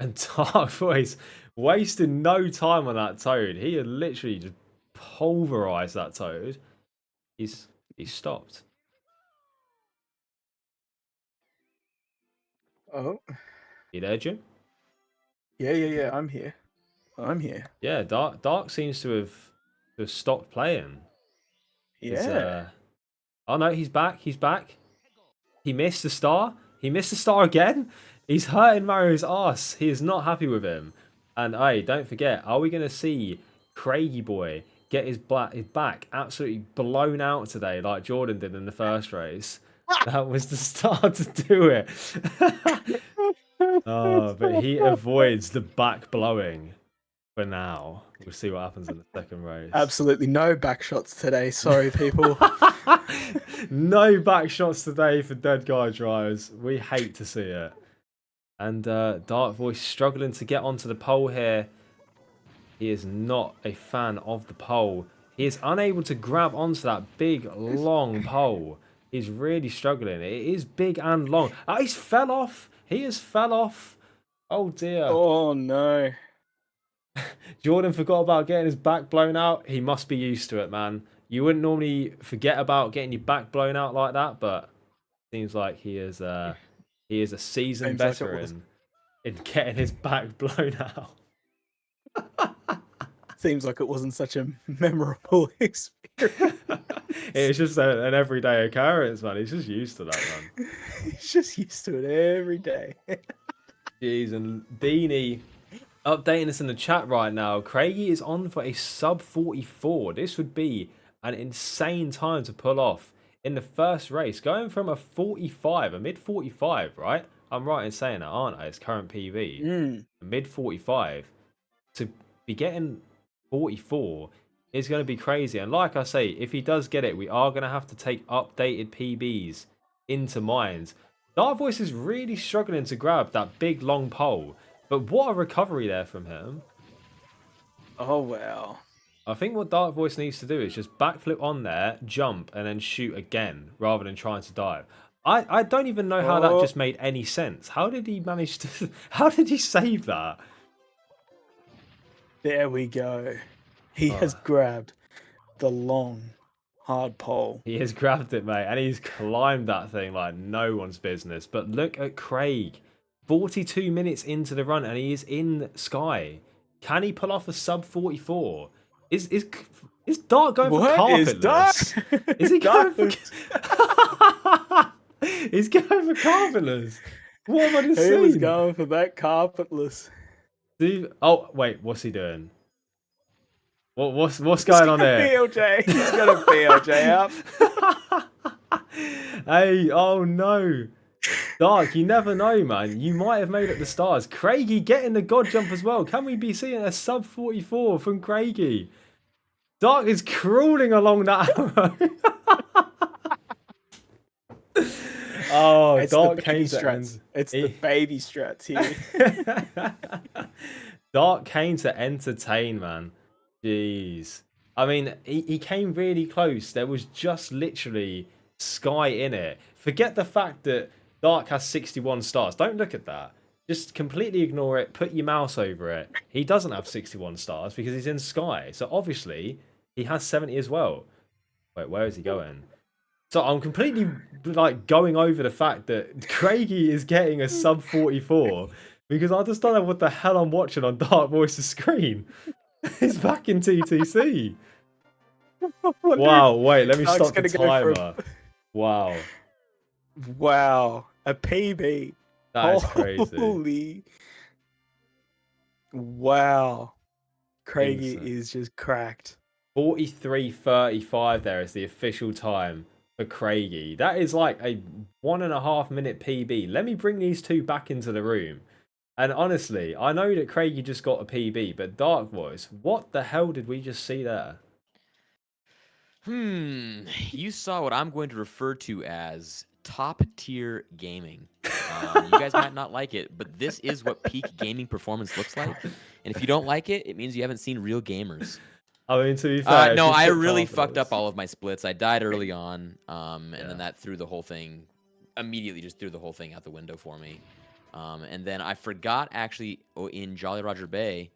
A: And Dark Voice wasting no time on that toad. He had literally just pulverized that toad. He's stopped.
D: Oh.
A: You there, Jim?
D: Yeah. I'm here.
A: Yeah, Dark seems to have stopped playing.
D: Yeah.
A: Oh no, he's back. He missed the star. He missed the star again. He's hurting Mario's ass. He is not happy with him. And hey, don't forget, are we going to see Craigie Boy get his back absolutely blown out today like Jordan did in the first race? That was the start to do it. Oh, but he avoids the back blowing for now. We'll see what happens in the second race.
D: Absolutely no back shots today. Sorry, people.
A: No back shots today for DeadGuyDrives. We hate to see it. And Dark Voice struggling to get onto the pole here. He is not a fan of the pole. He is unable to grab onto that big, long pole. He's really struggling. It is big and long. Oh, he's fell off. He has fell off. Oh, dear.
D: Oh, no.
A: Jordan forgot about getting his back blown out. He must be used to it, man. You wouldn't normally forget about getting your back blown out like that, but seems like he is a seasoned
D: Seems like it
A: veteran in getting his back blown out.
D: Seems like it wasn't such a memorable experience.
A: It's just an everyday occurrence, man. He's just used to that, man.
D: He's just used to it every day.
A: Jeez, and Deanie updating us in the chat right now. Craigie is on for a sub 44. This would be an insane time to pull off in the first race. Going from a 45, a mid 45, right? I'm right in saying that, aren't I? It's current PV. Mid 45 to be getting 44 is going to be crazy. And like I say, if he does get it, we are going to have to take updated PBs into mind. Dark Voice is really struggling to grab that big long pole, but what a recovery there from him.
D: Oh, wow.
A: I think what Dark Voice needs to do is just backflip on there, jump, and then shoot again rather than trying to dive. I don't even know how that just made any sense. How did he manage to... How did he save that?
D: There we go. He has grabbed the long, hard pole.
A: He has grabbed it, mate, and he's climbed that thing like no one's business. But look at Craig. 42 minutes into the run, and he is in Sky. Can he pull off a sub 44? Is Dark going for carpetless? Is he going for... He's going for carpetless. What am I just saying?
D: He was going for that carpetless.
A: Dude, oh, wait, what's he doing? What's going on there?
D: BLJ. He's got a BLJ up.
A: Hey, oh no. Dark, you never know, man. You might have made it the stars. Craigie getting the god jump as well. Can we be seeing a sub 44 from Craigie? Dark is crawling along that arrow. Oh,
D: it's
A: Dark
D: the
A: came
D: baby
A: to
D: struts. It's the baby struts here.
A: Dark came to entertain, man. Jeez. I mean, he came really close. There was just literally Sky in it. Forget the fact that Dark has 61 stars. Don't look at that. Just completely ignore it. Put your mouse over it. He doesn't have 61 stars because he's in Sky. So obviously, he has 70 as well. Wait, where is he going? So I'm completely like going over the fact that Craigie is getting a sub 44 because I just don't know what the hell I'm watching on Dark Voice's screen. It's back in TTC. Wow, wait, let me stop the timer. Wow.
D: Wow, a PB.
A: That is crazy.
D: Holy. Wow. Craigie is just cracked.
A: 43:35 there is the official time for Craigie. That is like a 1.5 minute PB. Let me bring these two back into the room. And honestly, I know that Craigie just got a PB, but Dark Voice, what the hell did we just see there?
C: You saw what I'm going to refer to as top tier gaming. You guys might not like it, but this is what peak gaming performance looks like. And if you don't like it, it means you haven't seen real gamers.
A: I mean, to be fair,
C: no, I really fucked up all of my splits. I died early on, and then that threw the whole thing, immediately just threw the whole thing out the window for me. And then I forgot actually in Jolly Roger Bay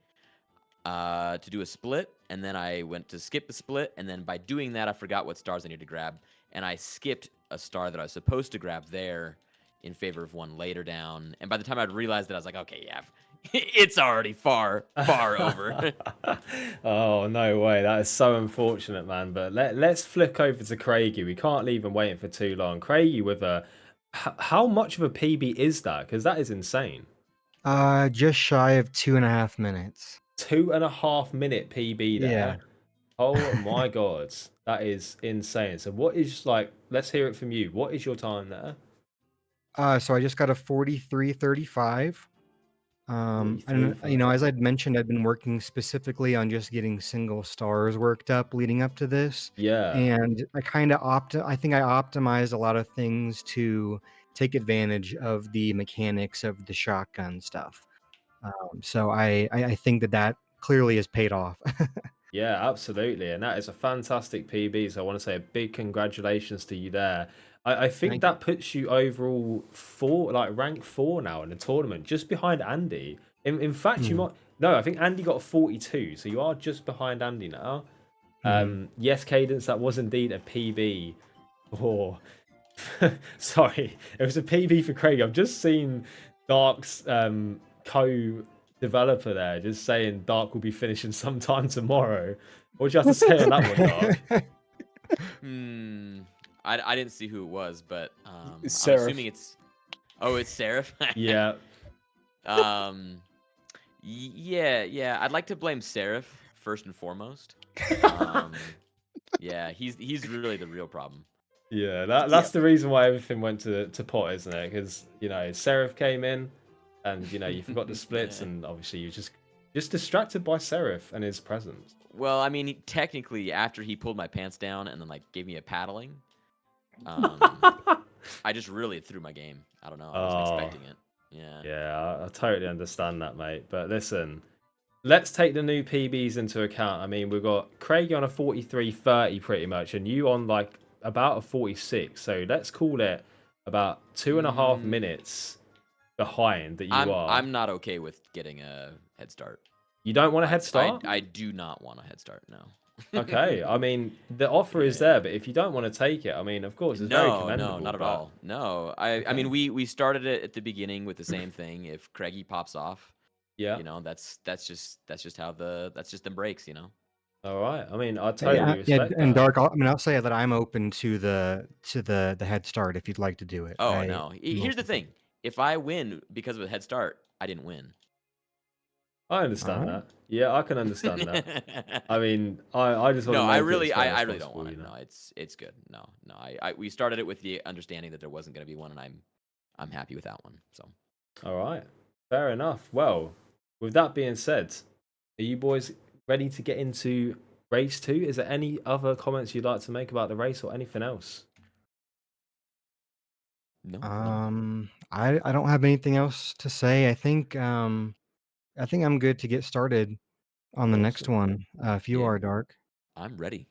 C: to do a split, and then I went to skip the split, and then by doing that, I forgot what stars I needed to grab, and I skipped a star that I was supposed to grab there in favor of one later down. And by the time I'd realized it, I was like, okay, yeah, it's already far over.
A: Oh, no way. That is so unfortunate, man. But let's flick over to Craigie. We can't leave him waiting for too long. Craigie with a... How much of a PB is that? Because that is insane.
B: Just shy of 2.5 minutes.
A: 2.5 minute PB there.
B: Yeah.
A: Oh my god. That is insane. So what is, like, let's hear it from you. What is your time there?
B: So I just got a 4335. And
A: 43.
B: as I'd mentioned, I've been working specifically on just getting single stars worked up leading up to this.
A: Yeah.
B: And I think I optimized a lot of things to take advantage of the mechanics of the shotgun stuff. So I think that clearly has paid off.
A: Yeah, absolutely. And that is a fantastic PB. So I want to say a big congratulations to you there. I think
B: Thank you.
A: that puts you overall rank 4 now in the tournament, just behind Andy. In fact, you
B: Mm,
A: might. No, I think Andy got 42. So you are just behind Andy now.
B: mhm.
A: Yes, Cadence, that was indeed a PB for. Sorry, it was a PB for Craig. I've just seen Dark's co-developer there just saying Dark will be finishing sometime tomorrow. What do you have to say on that one, Dark?
C: I didn't see who it was, but
D: It's
C: I'm
D: Seraph.
C: assuming it's. Oh, it's Seraph.
A: Yeah,
C: Yeah. I'd like to blame Seraph first and foremost. Yeah, he's really the real problem.
A: yeah. That's the reason why everything went to pot, isn't it? Because Seraph came in, and you forgot the splits,
C: Yeah.
A: and obviously you just distracted by Seraph and his presence.
C: Well, I mean, technically, after he pulled my pants down and then gave me a paddling, I just really threw my game. I don't know. I wasn't expecting it. Yeah.
A: Yeah, I totally understand that, mate. But listen, let's take the new PBs into account. I mean, we've got Craig on a 43.30 pretty much, and you on about a 46. So let's call it about 2.5 minutes behind that you are.
C: I'm not okay with getting a head start.
A: You don't want a head start?
C: I do not want a head start. No.
A: Okay. I mean, the offer is there, but if you don't want to take it, I mean, of course, it's very commendable.
C: No, not at
A: but-
C: all. No, I mean, we started it at the beginning with the same thing. If Craigie pops off,
A: Yeah.
C: that's just how that's just them breaks.
A: All right. I mean, I totally
B: Yeah,
A: respect
B: and
A: that.
B: Dark, I'll say that I'm open to the head start if you'd like to do it.
C: Oh no.
B: I'm
C: Here's the
B: open.
C: thing: if I win because of a head start, I didn't win.
A: I understand
B: Alright.
A: that. Yeah, I can understand that. I mean, I just want
C: No,
A: to
C: I
A: make
C: really,
A: it as fair
C: I
A: as
C: really don't
A: possible,
C: want it. No, it's good. No. We started it with the understanding that there wasn't going to be one, and I'm happy with that one. So.
A: All right, fair enough. Well, with that being said, are you boys ready to get into race 2? Is there any other comments you'd like to make about the race or anything else?
C: No.
B: I don't have anything else to say. I think I'm good to get started on the next
A: Awesome.
B: one. If you
C: Yeah.
B: are, Dark.
C: I'm ready.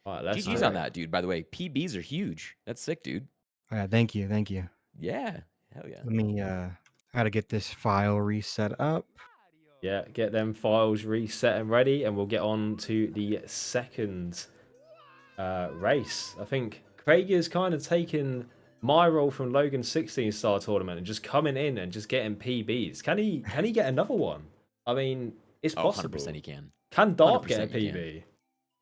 A: All right, let's
C: GG's
A: do
C: on
A: it.
C: that, dude. By the way, PBs are huge. That's sick, dude.
B: Thank you.
C: Yeah. Hell yeah.
B: Let me I gotta get this file reset up.
A: Yeah, get them files reset and ready, and we'll get on to the second race. I think Craig is kind of taking my role from Logan's 16-star tournament and just coming in and just getting PBs. Can he get another one? I mean, it's
C: Oh,
A: possible.
C: 100% he can.
A: Can Dark get a
C: 100% he can.
A: PB?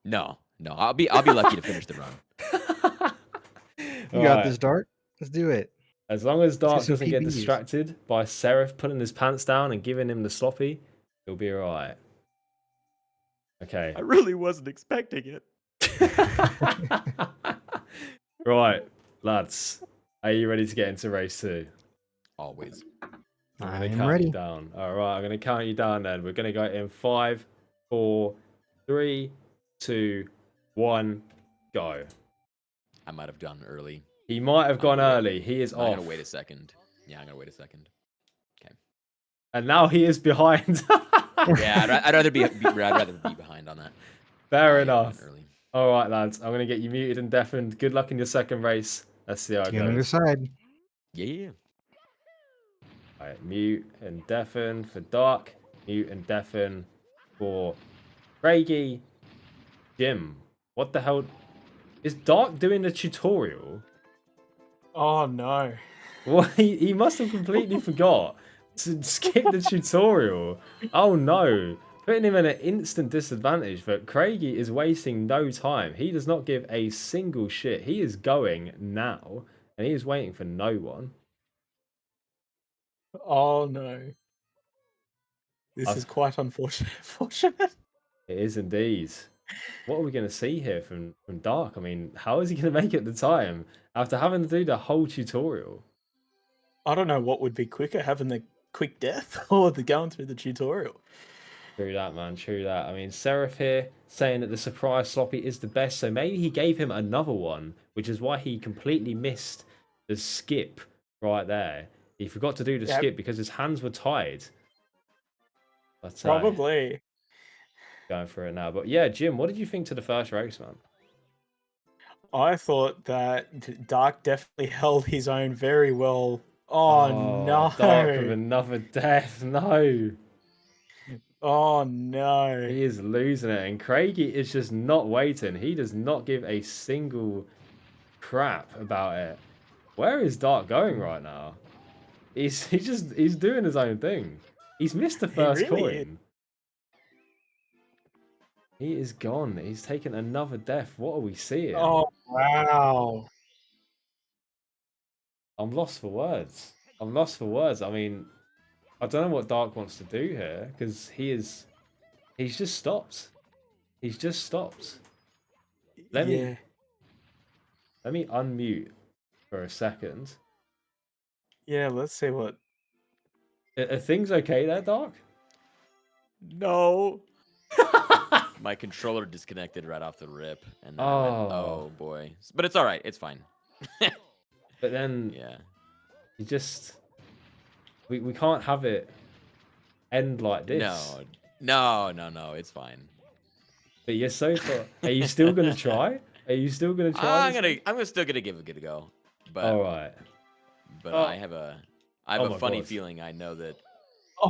C: No. I'll be lucky to finish the run.
B: You got this, Dark. Let's do it.
A: As long as Dark
B: get some
A: doesn't get
B: PBs.
A: distracted by Seraph putting his pants down and giving him the sloppy, he'll be alright. Okay.
C: I really wasn't expecting it.
A: Right, lads. Are you ready to get into race 2?
C: Always.
A: I'm
B: I
A: gonna
B: am
A: count
B: ready.
A: you down. All right, I'm gonna count you down. Then we're gonna go in 5, 4, 3, 2, 1, go.
C: I might have gone early.
A: He might have gone
C: wait.
A: early. He is
C: I'm
A: off,
C: gonna wait a second. Yeah, I'm gonna wait a second.
A: and now he is behind.
C: Yeah, I'd rather be behind on that.
A: Fair
C: I
A: enough.
C: went early.
A: All right, lads. I'm gonna get you muted and deafened. Good luck in your second race. Let's see how it
B: See you on the other
A: goes.
B: side.
C: Yeah.
A: All right, mute and deafen for Dark. Mute and deafen for Craigie. Jim, what the hell? Is Dark doing the tutorial?
D: Oh no.
A: Well, he must have completely forgot to skip the tutorial. Oh no. Putting him in an instant disadvantage, but Craigie is wasting no time. He does not give a single shit. He is going now, and he is waiting for no one.
D: Oh no. This is quite unfortunate.
A: It is indeed. What are we going to see here from Dark? I mean, how is he going to make it the time after having to do the whole tutorial?
D: I don't know what would be quicker, having the quick death or the going through the tutorial.
A: True that, man. True that. I mean, Seraph here saying that the surprise sloppy is the best, so maybe he gave him another one, which is why he completely missed the skip right there. He forgot to do the skip because his hands were tied. But,
D: Probably.
A: going for it now. But yeah, Jim, what did you think to the first race, man?
D: I thought that Dark definitely held his own very well. Oh no.
A: Dark with another death. No.
D: Oh no.
A: He is losing it. And Craigie is just not waiting. He does not give a single crap about it. Where is Dark going right now? He's doing his own thing. He's missed the first coin. He is gone. He's taken another death. What are we seeing?
D: Oh wow.
A: I'm lost for words. I'm lost for words. I mean, I don't know what Dark wants to do here because he's just stopped. He's just stopped. Let me unmute for a second.
D: Yeah, let's see what.
A: Are things okay there, Dark?
C: No. My controller disconnected right off the rip, and then I went, oh boy. But it's all right. It's fine.
A: But then,
C: yeah,
A: you just we can't have it end like this.
C: No. It's fine.
A: But you're so far. Are you still gonna try? Are you still gonna try?
C: I'm still gonna give it a go. But
A: all right.
C: But I have a funny feeling. I know that.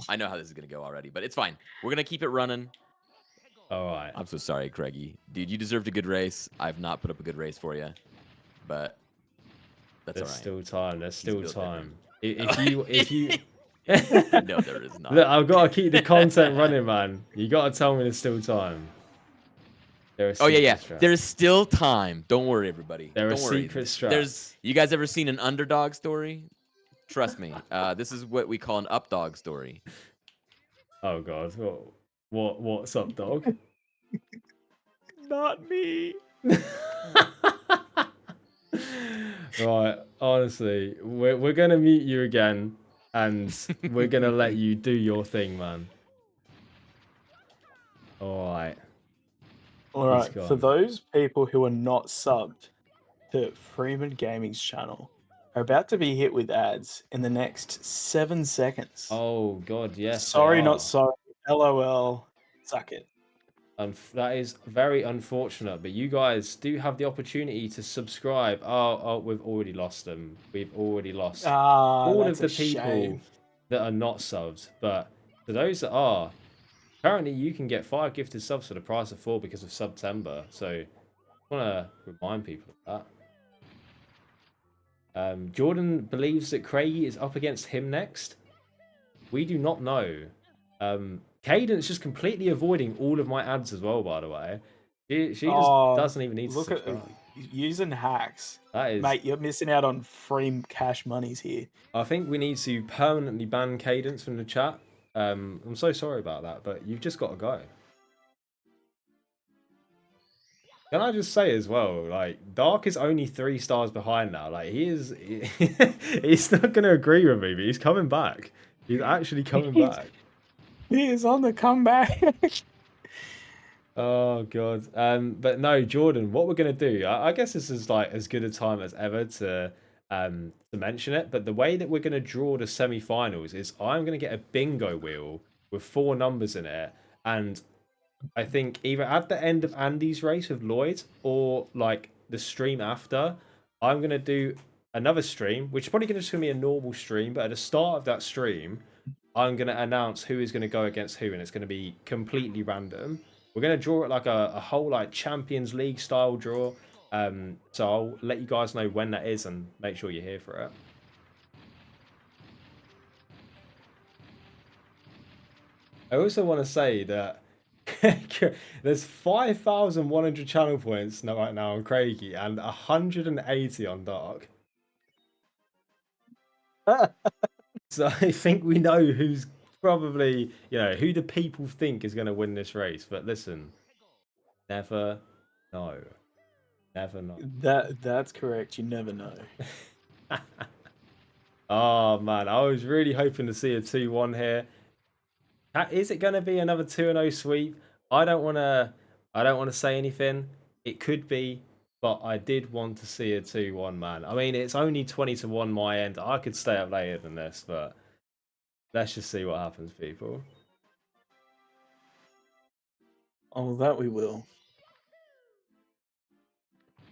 C: I know how this is gonna go already. But it's fine. We're gonna keep it running.
A: All right.
C: I'm so sorry, Craigie. Dude, you deserved a good race. I've not put up a good race for you, but that's all right.
A: There's still time. There's still time.
C: If you no, there is not.
A: Look, I've got to keep the content running, man. You got to tell me there's still time.
C: Oh yeah. There's still time. Don't worry, everybody.
A: There are secret straps.
C: You guys ever seen an underdog story? Trust me. This is what we call an updog story.
A: Oh god. What's up, dog?
C: Not me.
A: Right, honestly, we're gonna mute you again, and we're gonna let you do your thing, man. All right.
D: For those people who are not subbed to Freeman Gaming's channel, are about to be hit with ads in the next 7 seconds.
A: Oh god, yes.
D: Sorry, not sorry. LOL. Suck it.
A: That is very unfortunate, but you guys do have the opportunity to subscribe. Oh, we've already lost them. We've already lost all of the people that are not subbed. But for those that are, currently you can get 5 gifted subs for the price of 4 because of September. So I want to remind people of that. Jordan believes that Craigie is up against him next. We do not know. Cadence just completely avoiding all of my ads as well, by the way. She just doesn't even need to subscribe.
D: Using hacks.
A: That is...
D: Mate, you're missing out on free cash monies here.
A: I think we need to permanently ban Cadence from the chat. I'm so sorry about that, but you've just got to go. Can I just say as well, like, Dark is only 3 stars behind now. Like, he's not going to agree with me, but he's coming back. He's actually coming back.
D: He is on the comeback.
A: Oh god. But no, Jordan, what we're gonna do, I guess this is like as good a time as ever to mention it, but the way that we're gonna draw the semi-finals is I'm gonna get a bingo wheel with 4 numbers in it, and I think either at the end of Andy's race with Lloyd or like the stream after, I'm gonna do another stream, which is probably just gonna be a normal stream, but at the start of that stream I'm going to announce who is going to go against who, and it's going to be completely random. We're going to draw it like a whole like Champions League style draw. So I'll let you guys know when that is and make sure you're here for it. I also want to say that there's 5,100 channel points right now on Craigie and 180 on Dark. So I think we know who's probably, who the people think is going to win this race. But listen, never know. Never know.
D: That's correct. You never know.
A: Oh man, I was really hoping to see a 2-1 here. Is it going to be another 2-0 sweep? I don't want to. I don't want to say anything. It could be, but I did want to see a 2-1, man. I mean, it's only 20-1 my end. I could stay up later than this, but let's just see what happens, people.
D: Oh, that we will.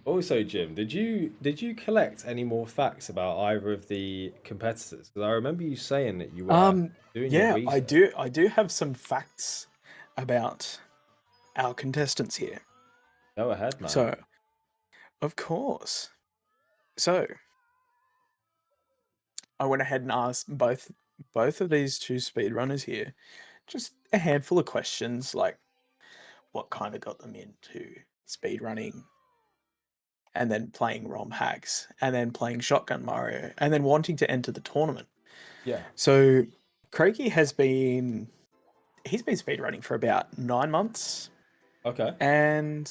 A: Also, Jim, did you collect any more facts about either of the competitors? Because I remember you saying that you were doing your
D: Yeah,
A: research.
D: I do have some facts about our contestants here.
A: Go ahead, man.
D: So, of course. So, I went ahead and asked both of these two speedrunners here just a handful of questions, like what kind of got them into speedrunning, and then playing ROM hacks, and then playing Shotgun Mario, and then wanting to enter the tournament.
A: Yeah.
D: So, Craigie he's been speedrunning for about 9 months,
A: Okay.
D: and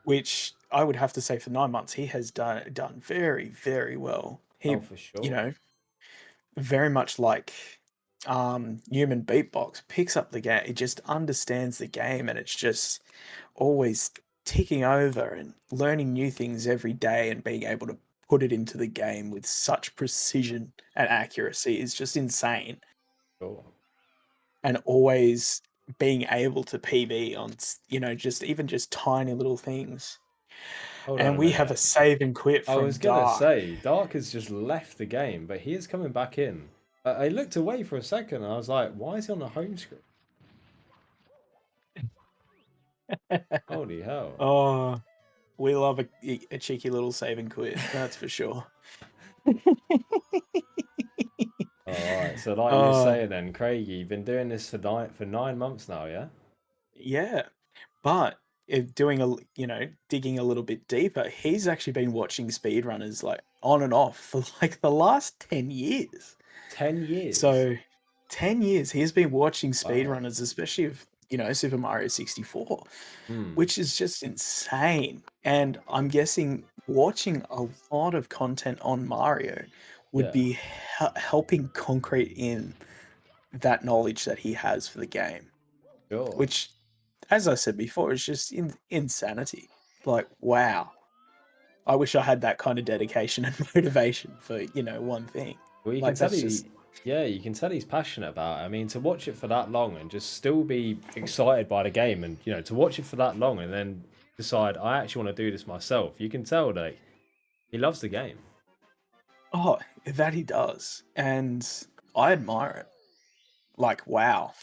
D: which I would have to say for 9 months he has done very, very well. He,
A: Oh, for sure.
D: you know, very much like human beatbox, picks up the game. It just understands the game, and it's just always ticking over and learning new things every day, and being able to put it into the game with such precision and accuracy is just insane.
A: Cool.
D: And always being able to PB on, just tiny little things.
A: Hold on
D: And
A: a
D: we have a
A: minute.
D: save and quit
A: I
D: from
A: was gonna
D: Dark.
A: say Dark has just left the game, but he is coming back in. I looked away for a second, and I was like, "Why is he on the home screen?" Holy hell!
D: Oh, we love a cheeky little save and quit, that's for sure.
A: All right. So, like you were saying, then, Craig, you've been doing this for 9 months now, yeah?
D: Yeah, but digging a little bit deeper, he's actually been watching speedrunners like on and off for like the last 10 years.
A: 10 years.
D: So 10 years he's been watching
A: Wow.
D: speedrunners, especially of, Super Mario 64,
A: Hmm.
D: which is just insane. And I'm guessing watching a lot of content on Mario would
A: Yeah.
D: be helping concrete in that knowledge that he has for the game,
A: Sure.
D: which, as I said before, is just insanity. Like, wow. I wish I had that kind of dedication and motivation for, one thing.
A: Well, you
D: Like,
A: can tell
D: that's just...
A: yeah, you can tell he's passionate about it. I mean, to watch it for that long and just still be excited by the game, and to watch it for that long and then decide I actually want to do this myself. You can tell that he loves the game.
D: Oh, that he does. And I admire it. Like, wow.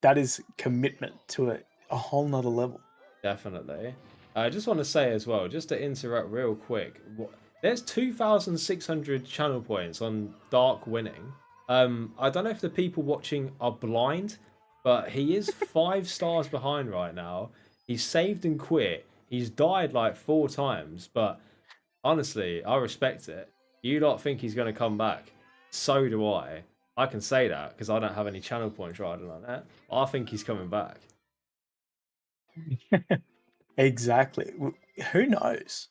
D: That is commitment to a whole nother level.
A: Definitely. I just want to say as well, just to interrupt real quick, there's 2,600 channel points on Dark winning. I don't know if the people watching are blind, but he is 5 stars behind right now. He's saved and quit. He's died like 4 times, but honestly, I respect it. You lot think he's going to come back. So do I. I can say that because I don't have any channel points riding on that. I think he's coming back.
D: Exactly. Who knows?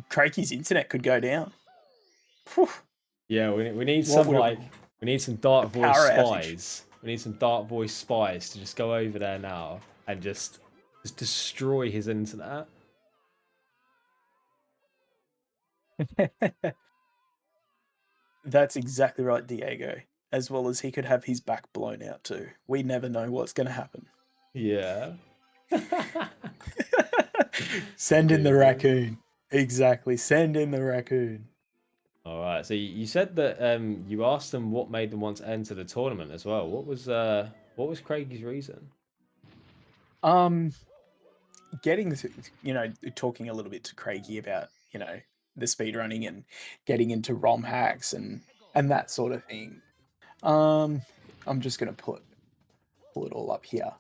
D: Craigie's internet could go down. Whew.
A: Yeah, we need
D: What
A: some
D: would
A: we need some dark voice
D: power outage.
A: spies. We need some dark voice spies to just go over there now and just destroy his internet.
D: That's exactly right, Diego. As well as he could have his back blown out too. We never know what's going to happen.
A: Yeah.
D: Send in the raccoon. Exactly. Send in the raccoon.
A: All right. So you said that you asked them what made them want to enter the tournament as well. What was Craig's reason?
D: Getting to, talking a little bit to Craigie about, the speedrunning and getting into ROM hacks and that sort of thing. I'm just gonna pull it all up here.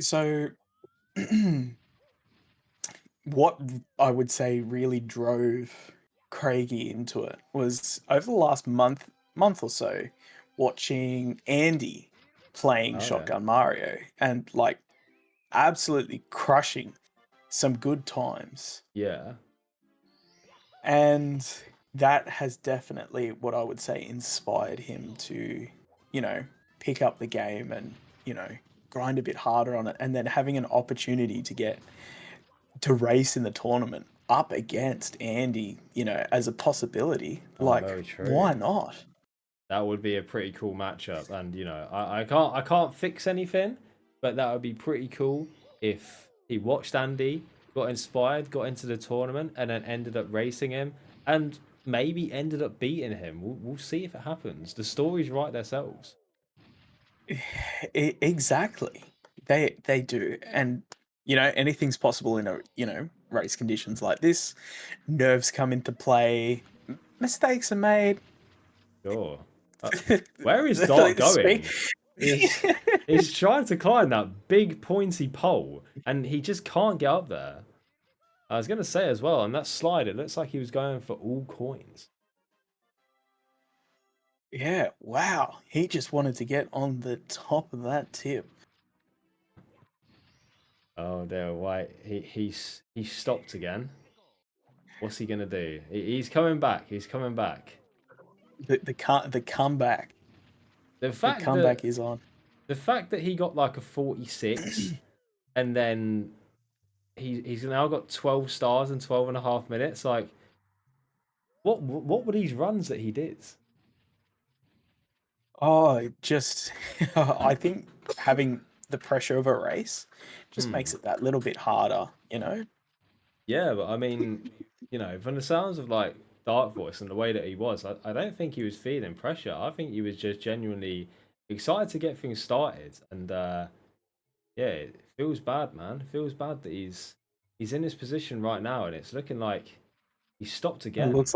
D: So what I would say really drove Craigie into it was over the last month or so, watching Andy playing
A: Okay.
D: Shotgun Mario and like absolutely crushing some good times.
A: Yeah.
D: And that has definitely, what I would say, inspired him to, pick up the game and, grind a bit harder on it. And then having an opportunity to race in the tournament up against Andy, as a possibility.
A: Oh, very true.
D: Why not?
A: That would be a pretty cool matchup. And, I can't fix anything, but that would be pretty cool if he watched Andy, got inspired, got into the tournament, and then ended up racing him, and maybe ended up beating him. We'll see if it happens. The stories write themselves.
D: Exactly. They do. And, anything's possible in a, race conditions like this. Nerves come into play. Mistakes are made.
A: Sure. Where is Dark going? He's trying to climb that big pointy pole, and he just can't get up there. I was going to say as well, on that slide, it looks like he was going for all coins.
D: Yeah, wow. He just wanted to get on the top of that tip.
A: Oh, dear, why? He stopped again. What's he going to do? He's coming back. He's coming back.
D: The comeback.
A: The
D: comeback is on.
A: The fact that he got like a 46 and then he's now got 12 stars in 12.5 minutes. Like, what were these runs that he did?
D: Oh, just I think having the pressure of a race just makes it that little bit harder,
A: Yeah, but I mean, from the sounds of like Dark Voice and the way that he was, I don't think he was feeling pressure. I think he was just genuinely excited to get things started. And yeah, it feels bad, man. It feels bad that he's in this position right now, and it's looking like he's stopped again.
D: It looks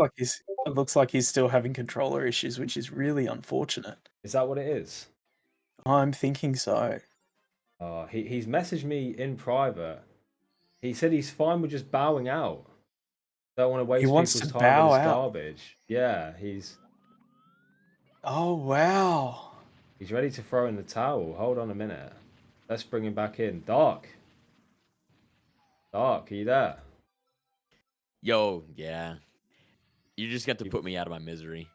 D: like he's still having controller issues, which is really unfortunate.
A: Is that what it is?
D: I'm thinking so.
A: He's messaged me in private. He said he's fine with just bowing out. Don't want to waste people's time with his garbage. Yeah,
D: Oh, wow.
A: He's ready to throw in the towel. Hold on a minute. Let's bring him back in. Dark, are you there?
C: Yo, yeah. You just got to put me out of my misery.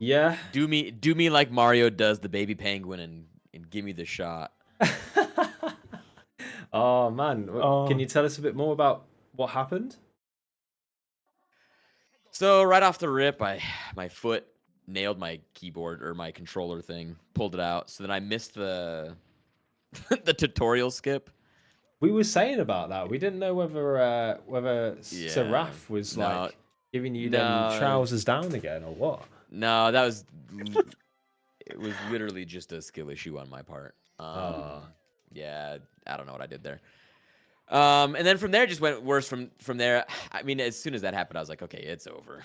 A: Yeah.
C: Do me like Mario does the baby penguin and give me the shot.
A: Oh man, can you tell us a bit more about what happened?
C: So right off the rip, my foot nailed my keyboard or my controller thing, pulled it out. So then I missed the the tutorial skip.
A: We were saying about that. We didn't know whether Seraph was like giving you them trousers down again or what.
C: No, it was literally just a skill issue on my part. Yeah, I don't know what I did there. And then from there, it just went worse from there. I mean, as soon as that happened, I was like, okay, it's over.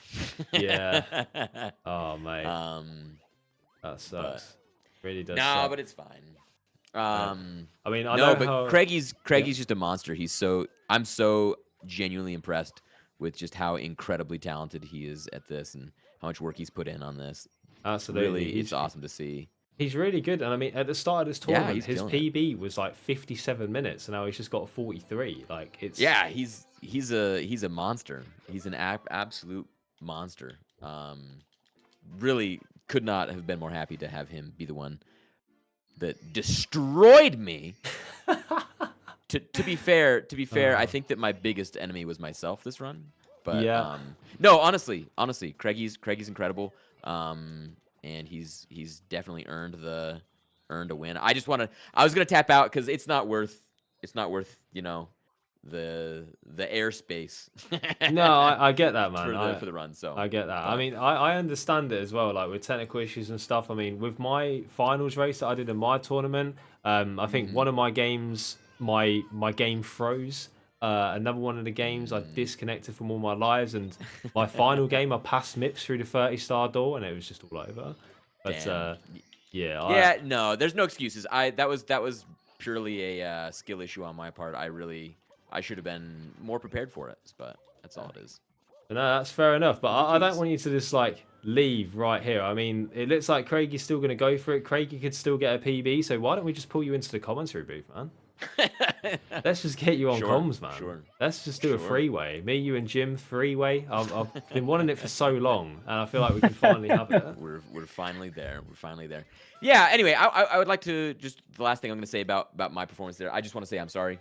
A: Yeah. Oh, mate. That sucks. Really does suck.
C: But it's fine.
A: I mean, I know how...
C: Craigie's just a monster. I'm so genuinely impressed with just how incredibly talented he is at this and how much work he's put in on this.
A: Absolutely.
C: Really, it's awesome to see.
A: He's really good. And I mean, at the start of this tournament, his PB
C: it.
A: was like 57 minutes, and now he's just got a 43. Like, it's...
C: Yeah, he's a monster. He's an absolute monster. Really could not have been more happy to have him be the one that destroyed me. To be fair, I think that my biggest enemy was myself this run. But
A: yeah.
C: No, honestly, Craigie's incredible. And he's definitely earned a win. I was gonna tap out because it's not worth the airspace.
A: No, I get that, man.
C: For the run. So
A: I get that. I mean, I understand it as well. Like with technical issues and stuff. I mean, with my finals race that I did in my tournament, I think one of my games, my game froze. Another one of the games I disconnected from all my lives, and my final game I passed MIPS through the 30-star door, and it was just all over. But
C: yeah, no, there's no excuses. That was purely a skill issue on my part. I should have been more prepared for it, but that's all it is.
A: No, that's fair enough. But I don't want you to just like leave right here. I mean, it looks like Craigie's still going to go for it. Craigie could still get a PB, so why don't we just pull you into the commentary booth, man? Let's just get you on
C: Sure,
A: comms, man.
C: sure.
A: Let's just do a
C: Sure.
A: three-way. Me, you, and Jim, three-way. I've been wanting it for so long, and I feel like we can finally have it.
C: We're finally there. We're finally there. Yeah. Anyway, I would like to just the last thing I'm going to say about my performance there. I just want to say I'm sorry.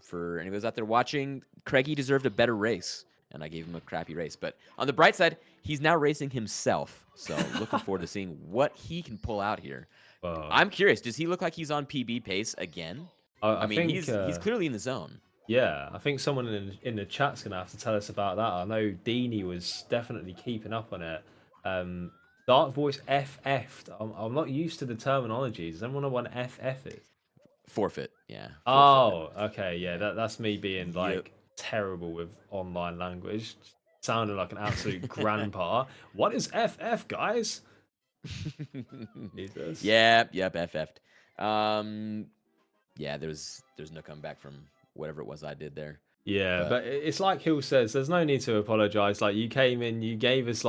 C: For anyone out there watching, Craigie deserved a better race, and I gave him a crappy race. But on the bright side, he's now racing himself. So looking forward to seeing what he can pull out here. I'm curious. Does he look like he's on PB pace again? I mean,
A: think,
C: he's clearly in the zone.
A: Yeah, I think someone in the chat's gonna have to tell us about that. I know Deanie was definitely keeping up on it. Dark Voice FF'd. I'm not used to the terminology. Does anyone know what an FF is?
C: Forfeit. Yeah. Forfeit.
A: Oh, okay, yeah. That's me being like
C: Yep.
A: terrible with online language. Sounding like an absolute grandpa. What is FF, guys? Jesus.
C: Yep, FF'd. Yeah, there's no comeback from whatever it was I did there.
A: Yeah, but it's like Hill says, there's no need to apologize. Like, you came in, you gave us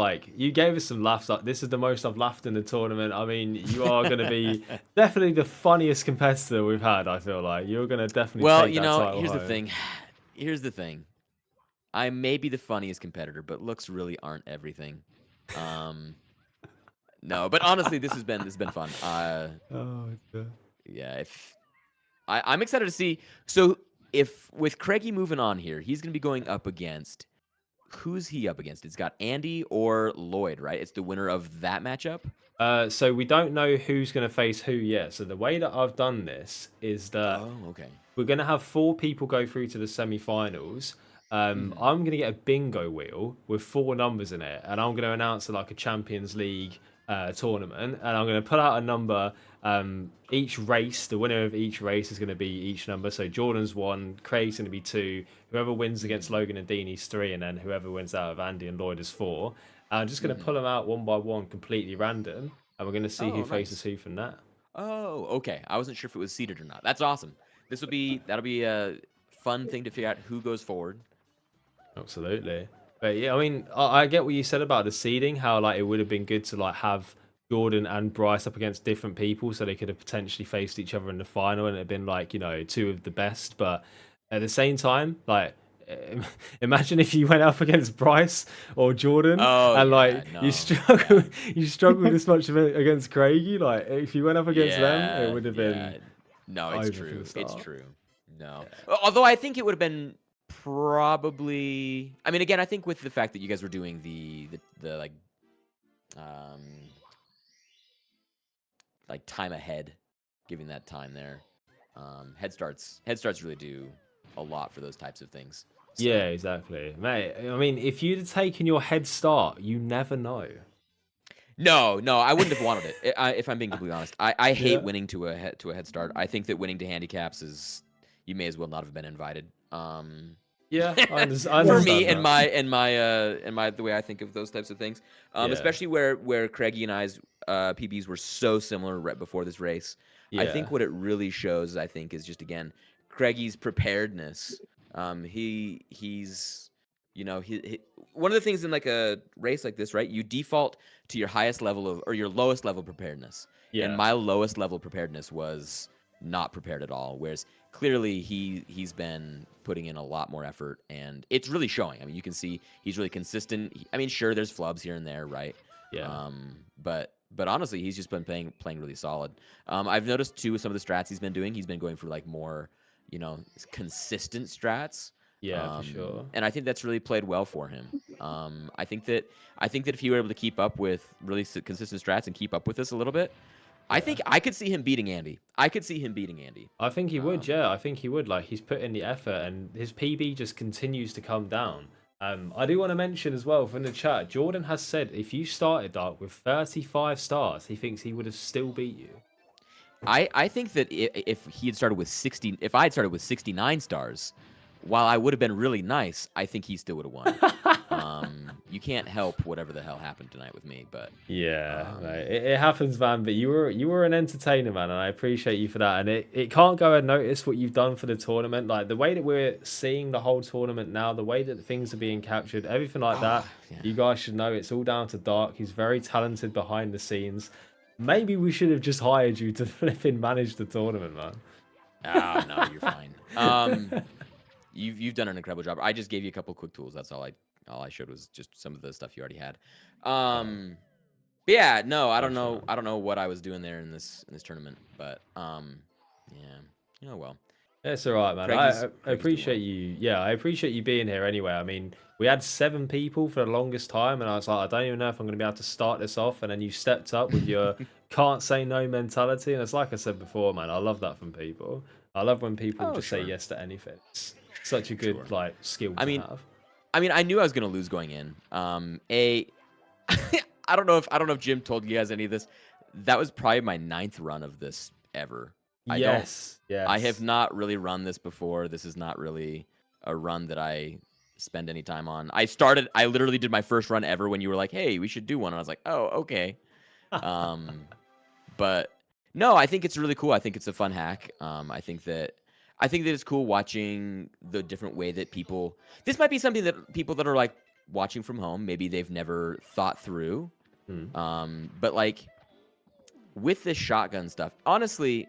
A: some laughs. Like, this is the most I've laughed in the tournament. I mean, you are going to be definitely the funniest competitor we've had. I feel like you're going to definitely.
C: Well,
A: take that title
C: here's
A: home.
C: the thing. Here's the thing. I may be the funniest competitor, but looks really aren't everything. No, but honestly, this has been fun.
A: Oh, God.
C: Yeah, I'm excited to see. So if with Craigie moving on here, he's going to be going up against. Who's he up against? It's got Andy or Lloyd, right? It's the winner of that matchup.
A: So we don't know who's going to face who yet. So the way that I've done this is that
C: okay.
A: we're going to have 4 people go through to the semi-finals. I'm going to get a bingo wheel with 4 numbers in it, and I'm going to announce like a Champions League tournament, and I'm going to put out a number. Each race, the winner of each race is going to be each number. So Jordan's 1, Craig's going to be 2, whoever wins against Logan and Deanie's 3, and then whoever wins out of Andy and Lloyd is 4. I'm just going to pull them out one by one, completely random, and we're going to see who faces who from that.
C: Oh, okay. I wasn't sure if it was seeded or not. That's awesome. That'll be a fun thing to figure out who goes forward.
A: Absolutely. But yeah, I mean, I get what you said about the seeding, how like it would have been good to like have Jordan and Bryce up against different people so they could have potentially faced each other in the final and it had been like, 2 of the best. But at the same time, like, imagine if you went up against Bryce or Jordan you struggled this much against Craigie. Like, if you went up against them, it would have been.
C: No, it's true. It's true. No. Yeah. Although I think it would have been probably. I mean, again, I think with the fact that you guys were doing the like time ahead, giving that time there, head starts really do a lot for those types of things. So.
A: Yeah, exactly, mate. I mean, if you'd have taken your head start, you never know.
C: No, I wouldn't have wanted it. If I'm being completely honest, I hate winning to a head start. I think that winning to handicaps is you may as well not have been invited.
A: Yeah, I understand
C: for me
A: that.
C: and my the way I think of those types of things, especially where Craigie and I's PBs were so similar right before this race. I think what it really shows, I think, is just again Craigie's preparedness. He's one of the things in like a race like this, right? You default to your highest level or your lowest level preparedness. Yeah. And my lowest level preparedness was not prepared at all. Whereas clearly he's been putting in a lot more effort, and it's really showing. I mean, you can see he's really consistent. I mean, sure, there's flubs here and there, right?
A: Yeah.
C: But honestly, he's just been playing really solid. I've noticed too with some of the strats he's been doing. He's been going for like more, consistent strats.
A: Yeah, for sure.
C: And I think that's really played well for him. I think that if he were able to keep up with really consistent strats and keep up with this a little bit, I think I could see him beating Andy. I think
A: he would, yeah. I think he would. Like, he's put in the effort, and his PB just continues to come down. I do want to mention as well from the chat, Jordan has said if you started Dark with 35 stars, he thinks he would have still beat you.
C: I think that if he had started with 60, if I had started with 69 stars, while I would have been really nice, I think he still would have won. You can't help whatever the hell happened tonight with me, but
A: yeah, it happens, man. But you were an entertainer, man, and I appreciate you for that. And it can't go unnoticed what you've done for the tournament. Like the way that we're seeing the whole tournament now, the way that things are being captured, everything like that. Yeah. You guys should know it's all down to Dark. He's very talented behind the scenes. Maybe we should have just hired you to flipping manage the tournament, man.
C: Oh no, you're fine. You've done an incredible job. I just gave you a couple quick tools. That's all I showed was just some of the stuff you already had. But yeah, no, I don't
A: Gosh,
C: know.
A: man.
C: I don't know what I was doing there in this tournament, but yeah. Oh well.
A: It's all right, man.
C: Craigie's
A: I
C: doing
A: appreciate
C: well.
A: you. Yeah, I appreciate you being here anyway. I mean, we had 7 people for the longest time, and I was like, I don't even know if I'm going to be able to start this off. And then you stepped up with your can't say no mentality. And it's like I said before, man, I love that from people. I love when people
C: Oh
A: just say
C: sure,
A: yes to anything. It's such a good
C: sure.
A: like skill
C: I
A: to
C: mean,
A: have.
C: I knew I was gonna lose going in. I don't know if Jim told you guys any of this. That was probably my 9th run of this ever.
A: Yes,
C: I have
A: yes.
C: not really run this before. This is not really a run that I spend any time on. I literally did my first run ever when you were like, "Hey, we should do one." And I was like, "Oh, okay." Um, but no, I think it's really cool. I think it's a fun hack. I think that it's cool watching the different way that people. This might be something that people that are like watching from home, maybe they've never thought through. But like with this shotgun stuff, honestly,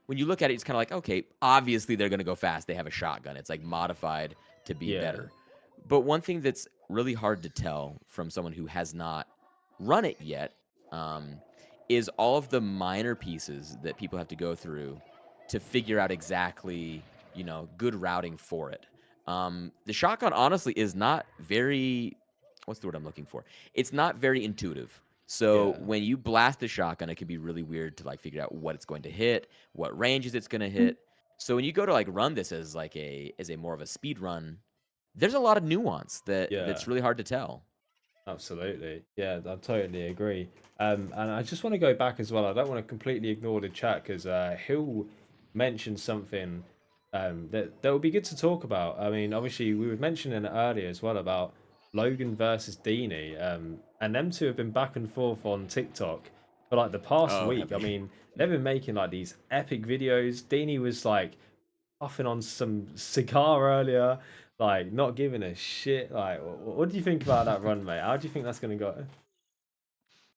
C: when you look at it, it's kind of like, okay, obviously they're going to go fast. They have a shotgun. It's like modified to be
A: Yeah.
C: better. But one thing that's really hard to tell from someone who has not run it yet is all of the minor pieces that people have to go through to figure out exactly, good routing for it. The shotgun, honestly, is not very, what's the word I'm looking for? It's not very intuitive. So
A: Yeah.
C: when you blast the shotgun, it can be really weird to like figure out what it's going to hit, what ranges it's going to hit. So when you go to like run this as like a more of a speed run, there's a lot of nuance
A: Yeah.
C: that's really hard to tell.
A: Absolutely. Yeah, I totally agree. And I just want to go back as well. I don't want to completely ignore the chat because Hill mentioned something that would be good to talk about. I mean, obviously, we were mentioning it earlier as well about Logan versus Dini. And them two have been back and forth on TikTok for like the past
C: Oh,
A: week. I
C: heavy.
A: mean, they've been making like these epic videos. Dini was like puffing on some cigar earlier, like not giving a shit. Like, what do you think about that run, mate? How do you think that's gonna go?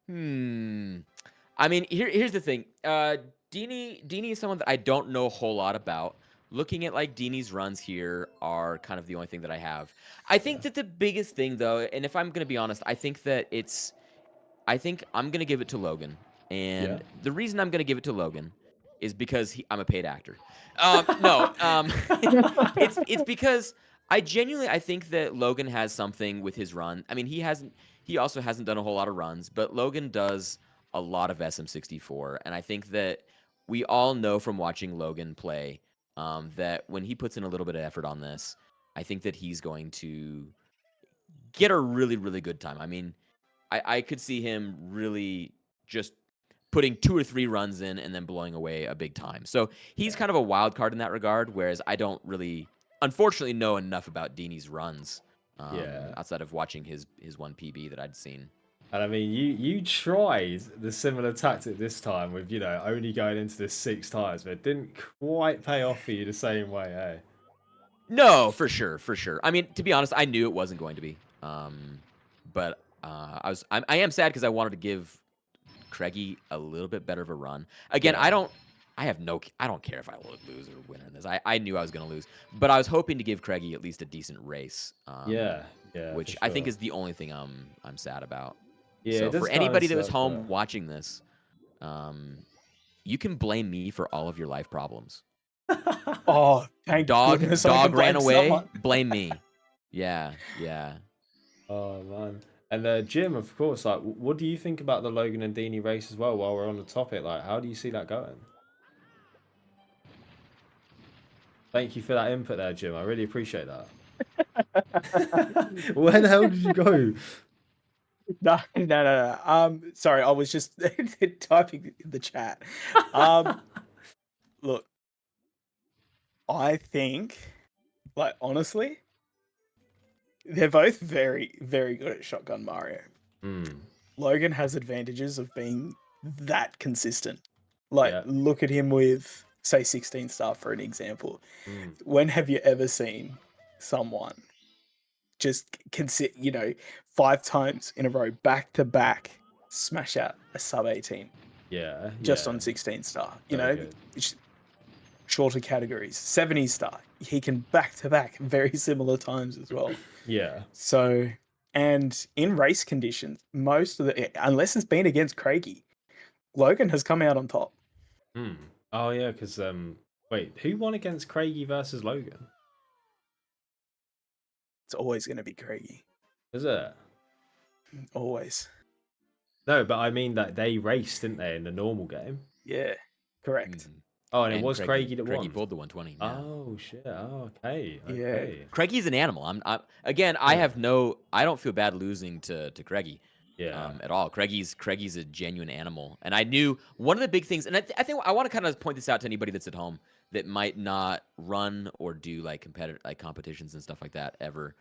C: I mean, here's the thing. Dini is someone that I don't know a whole lot about. Looking at like Dini's runs here are kind of the only thing that I have. I think that the biggest thing though, and if I'm gonna be honest, I think I'm gonna give it to Logan.
A: Yeah.
C: And the reason I'm gonna give it to Logan is because I'm a paid actor. No, it's because I think that Logan has something with his run. I mean, he also hasn't done a whole lot of runs, but Logan does a lot of SM64, and I think that we all know from watching Logan play that when he puts in a little bit of effort on this, I think that he's going to get a really, really good time. I mean, I could see him really just putting 2 or 3 runs in and then blowing away a big time. So he's kind of a wild card in that regard, whereas I don't really, unfortunately, know enough about Dini's runs
A: Yeah.
C: outside of watching his one PB that I'd seen.
A: And I mean, you tried the similar tactic this time with only going into the 6 tires, but it didn't quite pay off for you the same way, eh?
C: No, for sure. I mean, to be honest, I knew it wasn't going to be. But I am sad because I wanted to give Craigie a little bit better of a run. Again,
A: Yeah.
C: I don't care if I lose or win in this. I knew I was going to lose, but I was hoping to give Craigie at least a decent race.
A: Yeah,
C: Which
A: for
C: I think
A: sure.
C: is the only thing I'm sad about.
A: Yeah,
C: So
A: it does
C: for
A: kinda
C: anybody that was
A: suck,
C: home
A: but
C: watching this, you can blame me for all of your life problems.
D: Oh, thank goodness I
C: Dog
D: can
C: ran
D: blame
C: away.
D: someone.
C: Blame me. Yeah.
A: Oh man. And Jim, of course, like, what do you think about the Logan and Dini race as well? While we're on the topic, like, how do you see that going? Thank you for that input there, Jim. I really appreciate that. Where the hell did you go?
D: No. Sorry, I was just typing in the chat. Look, I think, like, honestly, they're both very, very good at Shotgun Mario. Logan has advantages of being that consistent. Like,
A: Yeah.
D: look at him with, say, 16 star for an example. When have you ever seen someone just 5 times in a row, back to back, smash out a sub 18?
A: Yeah.
D: Just on 16 star.
A: Very good.
D: shorter categories. 70 star, he can back to back very similar times as well.
A: Yeah.
D: So, and in race conditions, most of the, unless it's been against Craigie, Logan has come out on top.
A: Hmm. Oh yeah, because wait, who won against Craigie versus Logan?
D: It's always going to be Craigie.
A: Is it?
D: Always.
A: No, but I mean that they raced, didn't they, in the normal game?
D: Yeah, correct.
C: Mhm.
A: Oh, and it was Craigie that
C: Craigie
A: won.
C: pulled the 120. Yeah.
A: Oh shit. Oh, okay.
D: Yeah.
A: Okay.
C: Craiggie's an animal. Again, I don't feel bad losing to Craigie.
A: Yeah.
C: At all. Craigie's a genuine animal, and I knew one of the big things, and I think I want to kind of point this out to anybody that's at home that might not run or do like competitions and stuff like that ever.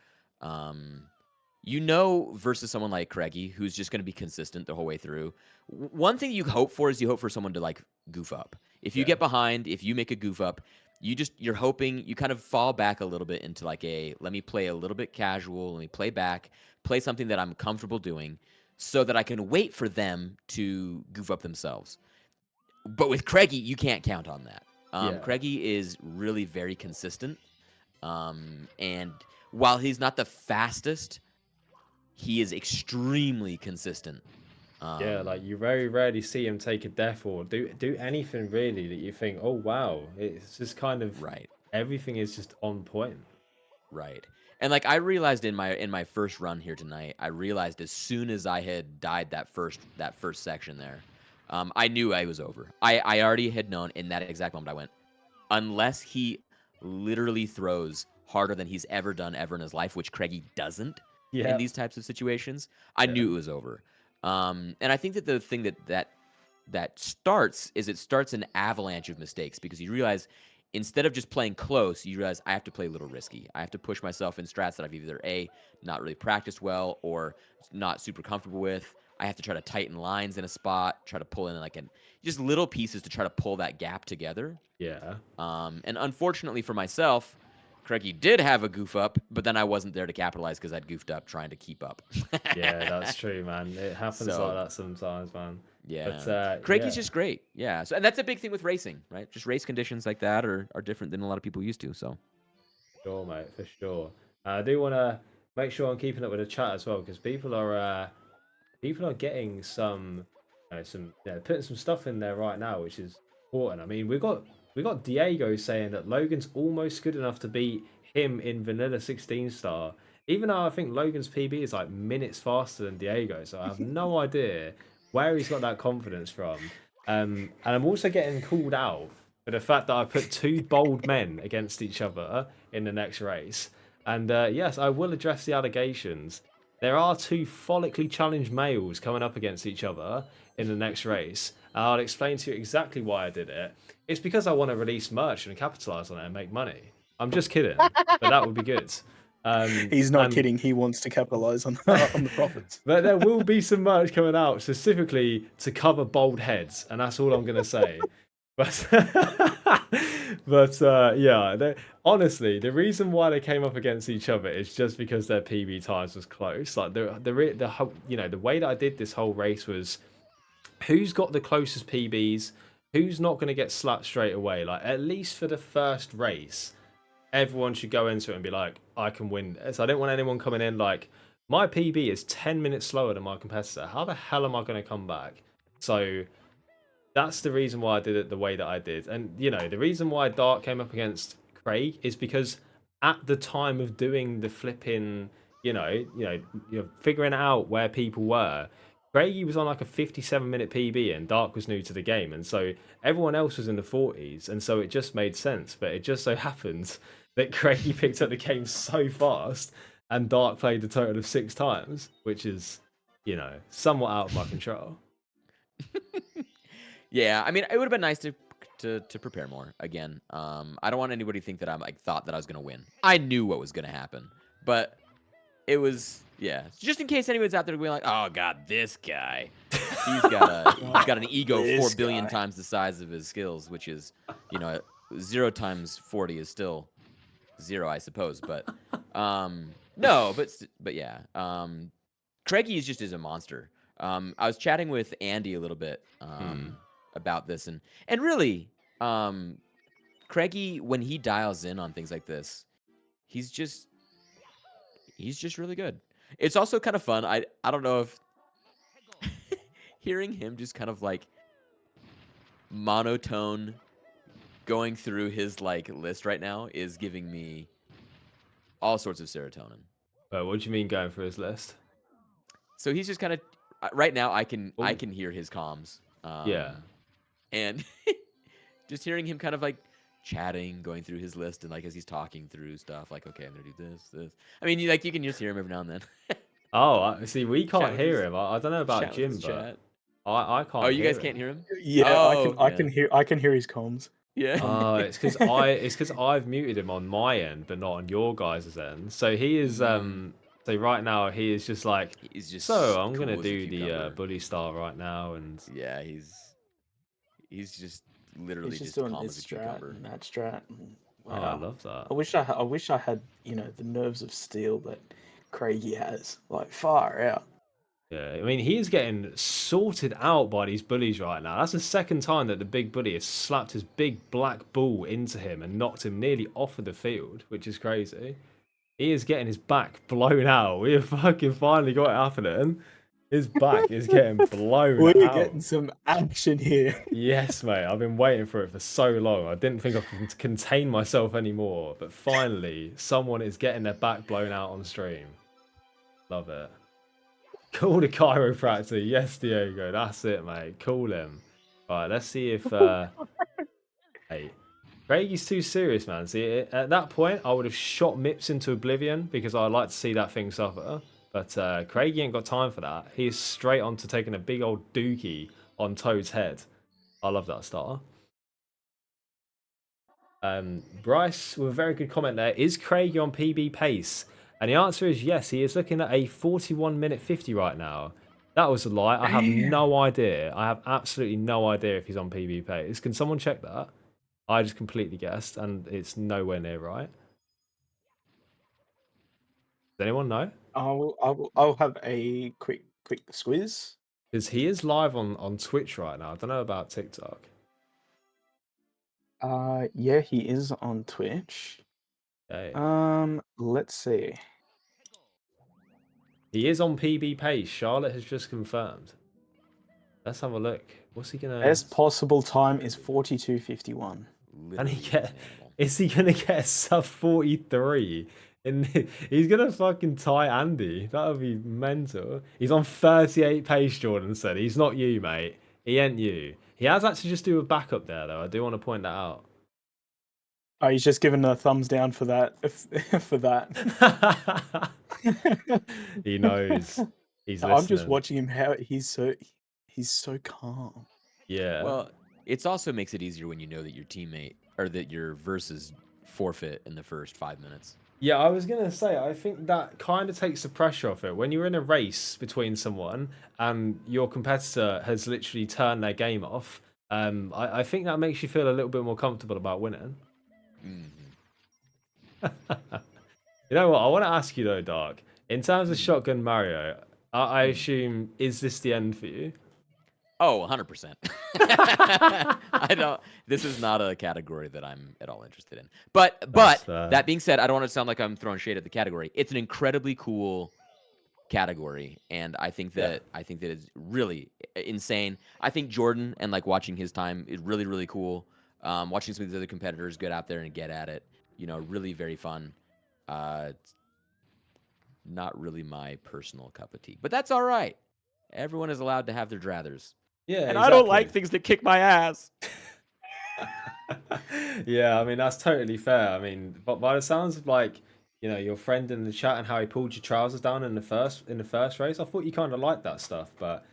C: Versus someone like Craigie, who's just going to be consistent the whole way through. One thing you hope for is someone to like goof up. If you get behind, if you make a goof up, you're hoping you kind of fall back a little bit into like let me play a little bit casual, let me play back, play something that I'm comfortable doing, so that I can wait for them to goof up themselves. But with Craigie, you can't count on that. Craigie is really very consistent. And while he's not the fastest, he is extremely consistent.
A: Like you very rarely see him take a death or do anything really that you think, oh wow, it's just kind of
C: right.
A: Everything is just on point.
C: Right. And like I realized in my first run here tonight, I realized as soon as I had died that first section there, I knew I was over. I already had known in that exact moment. I went, unless he literally throws harder than he's ever done ever in his life, which Craigie doesn't in these types of situations, I knew it was over. And I think that the thing that starts an avalanche of mistakes, because you realize instead of just playing close, you realize I have to play a little risky. I have to push myself in strats that I've either not really practiced well or not super comfortable with. I have to try to tighten lines in a spot, try to pull in just little pieces to try to pull that gap together.
A: Yeah.
C: And unfortunately for myself, Craigie did have a goof up, but then I wasn't there to capitalize because I'd goofed up trying to keep up.
A: Yeah, that's true, man. It happens like that sometimes, man.
C: Yeah.
A: But,
C: Craigie's just great. Yeah. So, and that's a big thing with racing, right? Just race conditions like that are different than a lot of people used to. So.
A: Sure, mate, for sure. I do want to make sure I'm keeping up with the chat as well, because people are getting putting some stuff in there right now, which is important. I mean, we got Diego saying that Logan's almost good enough to beat him in vanilla 16 star, even though I think Logan's PB is like minutes faster than Diego. So I have no idea where he's got that confidence from. And I'm also getting called out for the fact that I put two bold men against each other in the next race. And yes, I will address the allegations. There are two follically challenged males coming up against each other in the next race. And I'll explain to you exactly why I did it. It's because I want to release merch and capitalize on it and make money. I'm just kidding, but that would be good.
D: He's not kidding. He wants to capitalize on the profits.
A: But there will be some merch coming out specifically to cover bald heads, and that's all I'm going to say. But, honestly, the reason why they came up against each other is just because their PB times was close. Like the whole, the way that I did this whole race was, who's got the closest PBs, who's not going to get slapped straight away. Like at least for the first race, everyone should go into it and be like, I can win this. I don't want anyone coming in like, my PB is 10 minutes slower than my competitor. How the hell am I going to come back? So that's the reason why I did it the way that I did. And, the reason why Dark came up against Craig is because at the time of doing the flipping, figuring out where people were, Craig was on like a 57-minute PB and Dark was new to the game. And so everyone else was in the 40s. And so it just made sense. But it just so happens that Craig picked up the game so fast and Dark played a total of 6 times, which is, somewhat out of my control.
C: Yeah, I mean, it would have been nice to prepare more. Again, I don't want anybody to think that thought that I was gonna win. I knew what was gonna happen, but it was just in case anyone's out there being like, oh god, this guy, he's got an ego 4 billion times the size of his skills, which is 0 times 40 is still 0, I suppose. But no, but yeah, Craigie is a monster. I was chatting with Andy a little bit about this, and really, Craigie, when he dials in on things like this, he's just really good. It's also kind of fun. I don't know if hearing him just kind of like monotone going through his like list right now is giving me all sorts of serotonin.
A: What do you mean going through his list?
C: So he's just kind of right now. I can
A: Ooh.
C: hear his comms.
A: Yeah.
C: And just hearing him kind of like chatting, going through his list, and like as he's talking through stuff, like, okay, I'm gonna do this. I mean, you can just hear him every now and then.
A: Oh, see, we can't
C: Chat with
A: hear
C: his-
A: him. I don't know about
C: chat with
A: Jim,
C: his
A: but
C: chat.
A: I can't.
C: Oh, you
A: hear
C: guys can't hear him?
D: Yeah,
C: Oh,
D: I can hear his comms.
C: Yeah.
A: Oh, it's because I've muted him on my end, but not on your guys' end. So he is so right now he is just like,
C: He's just
A: so I'm
C: cool
A: gonna
C: as a
A: do the
C: cucumber.
A: bully star right now, and
C: Yeah, he's just literally
D: He's
C: just
D: just doing
C: calm
D: this
C: as a
D: strat
C: cucumber.
D: and that strat. And,
A: oh, I love that.
D: I wish I had the nerves of steel that Craigie has. Like far out.
A: Yeah, I mean, he's getting sorted out by these bullies right now. That's the second time that the big bully has slapped his big black ball into him and knocked him nearly off of the field, which is crazy. He is getting his back blown out. We have fucking finally got it happening. His back is getting blown
D: We're
A: out.
D: getting some action here.
A: Yes, mate. I've been waiting for it for so long. I didn't think I could contain myself anymore. But finally, someone is getting their back blown out on stream. Love it. Call the chiropractor. Yes, Diego. That's it, mate. Call him. All right, let's see if... Hey, Craigie's too serious, man. See, at that point, I would have shot Mips into oblivion because I like to see that thing suffer. But Craigie ain't got time for that. He is straight on to taking a big old dookie on Toad's head. I love that star. Bryce with a very good comment there. Is Craigie on PB pace? And the answer is yes. He is looking at a 41 minute 50 right now. That was a lie. I have no idea. I have absolutely no idea if he's on PB pace. Can someone check that? I just completely guessed, and it's nowhere near right. Does anyone know?
D: I'll have a quick squiz.
A: Because he is live on Twitch right now. I don't know about TikTok.
D: Yeah, he is on Twitch.
A: Okay.
D: Let's see.
A: He is on PB pace. Charlotte has just confirmed. Let's have a look. What's he gonna?
D: Best possible time is 42:51.
A: And is he gonna get a sub 43? And he's gonna fucking tie Andy. That would be mental. He's on 38 pace, Jordan said. He's not you, mate. He ain't you. He has actually just do a backup there, though. I do want to point that out.
D: Oh, he's just given a thumbs down for that. For that.
A: He knows. He's listening.
D: I'm just watching him. How he's so calm.
A: Yeah.
C: Well, it also makes it easier when you know that your teammate or that your versus forfeit in the first 5 minutes.
A: Yeah, I was going to say, I think that kind of takes the pressure off it. When you're in a race between someone and your competitor has literally turned their game off, I think that makes you feel a little bit more comfortable about winning.
C: Mm-hmm.
A: You know what? I want to ask you, though, Dark. In terms of Shotgun Mario, I assume, is this the end for you?
C: Oh, 100%. I don't. This is not a category that I'm at all interested in. But that being said, I don't want to sound like I'm throwing shade at the category. It's an incredibly cool category, and I think that it's really insane. I think Jordan and like watching his time is really really cool. Watching some of these other competitors get out there and get at it, really very fun. It's not really my personal cup of tea, but that's all right. Everyone is allowed to have their drathers.
A: Yeah,
C: and I don't like things that kick my ass.
A: Yeah, I mean that's totally fair. I mean, but by the sounds of like your friend in the chat and how he pulled your trousers down in the first race, I thought you kind of liked that stuff, but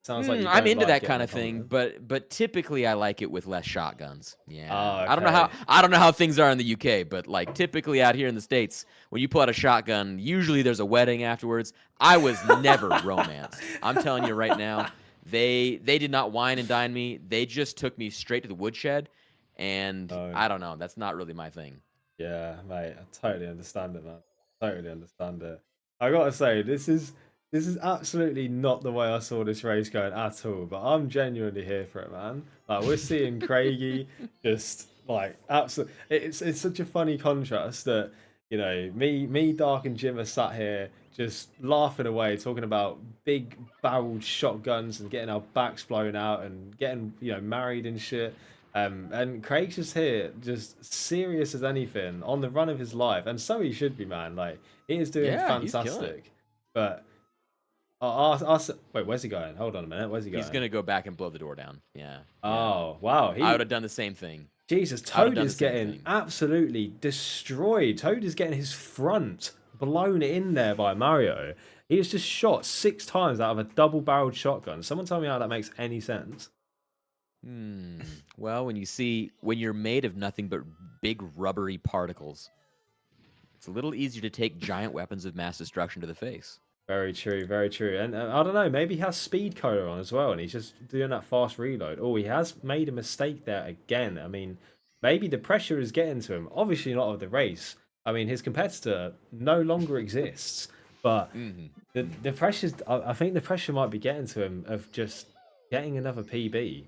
A: sounds like you
C: I'm
A: don't
C: into
A: like
C: that kind of
A: getting
C: thing, but typically I like it with less shotguns. Yeah,
A: Oh,
C: I don't know how things are in the UK, but like typically out here in the States, when you pull out a shotgun, usually there's a wedding afterwards. I was never romanced. I'm telling you right now. They did not wine and dine me. They just took me straight to the woodshed, and I don't know. That's not really my thing.
A: Yeah, mate, I totally understand it, man. Totally understand it. I gotta say, this is absolutely not the way I saw this race going at all. But I'm genuinely here for it, man. Like we're seeing Craigie just Like, absolutely, it's such a funny contrast that me, Dark, and Jim are sat here just laughing away, talking about big barreled shotguns and getting our backs blown out and getting married and shit. And Craig's just here, just serious as anything, on the run of his life, and so he should be, man. Like, he is doing
C: Yeah, he's killing it.
A: fantastic. But wait, where's he going? Hold on a minute, where's he going?
C: He's gonna go back and blow the door down. Yeah.
A: Oh wow,
C: I would have done the same thing.
A: Jesus,
C: I would've
A: Toad
C: done
A: is
C: the same
A: getting
C: thing.
A: absolutely destroyed. Toad is getting his front blown in there by Mario. He has just shot 6 times out of a double-barreled shotgun. Someone tell me how that makes any sense.
C: Well, when you're made of nothing but big rubbery particles, it's a little easier to take giant weapons of mass destruction to the face.
A: Very true, very true. And I don't know, maybe he has speed cola on as well, and he's just doing that fast reload. Oh, he has made a mistake there again. I mean, maybe the pressure is getting to him. Obviously not of the race. I mean, his competitor no longer exists, but the pressure, I think the pressure might be getting to him of just getting another PB.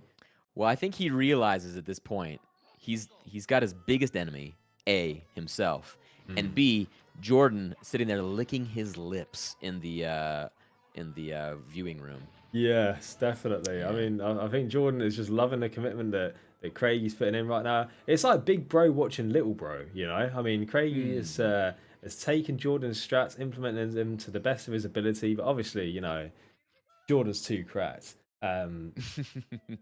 C: Well, I think he realizes at this point he's got his biggest enemy, A, himself, and B, Jordan sitting there licking his lips in the viewing room.
A: Yes, definitely.
C: Yeah.
A: I mean, I think Jordan is just loving the commitment that Craig is putting in right now. It's like big bro watching little bro, I mean, Craig has taken Jordan's strats, implementing them to the best of his ability, but obviously, Jordan's too cracked.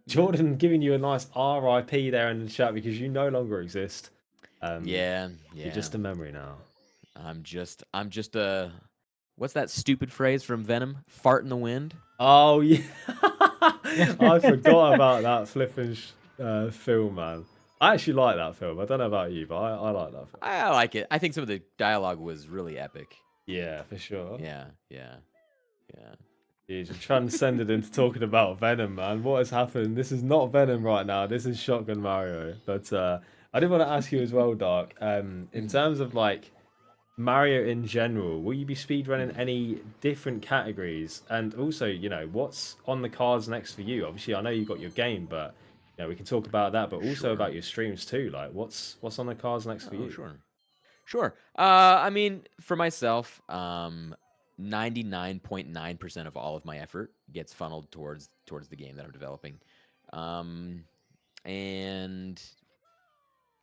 A: Jordan giving you a nice RIP there in the chat because you no longer exist.
C: Yeah.
A: You're just a memory now.
C: I'm just a what's that stupid phrase from Venom? Fart in the wind?
A: Oh yeah. I forgot about that flipping film, man. I actually like that film. I don't know about you, but I like that film.
C: I like it. I think some of the dialogue was really epic.
A: Yeah, for sure.
C: Yeah.
A: You transcended into talking about Venom, man. What has happened? This is not Venom right now. This is Shotgun Mario. But I did want to ask you as well, Dark. In terms of like Mario in general, will you be speedrunning any different categories? And also, what's on the cards next for you? Obviously, I know you got your game, but we can talk about that, but also about your streams too. Like, what's on the cards next for you?
C: Sure. I mean, for myself, 99.9% of all of my effort gets funneled towards the game that I'm developing, and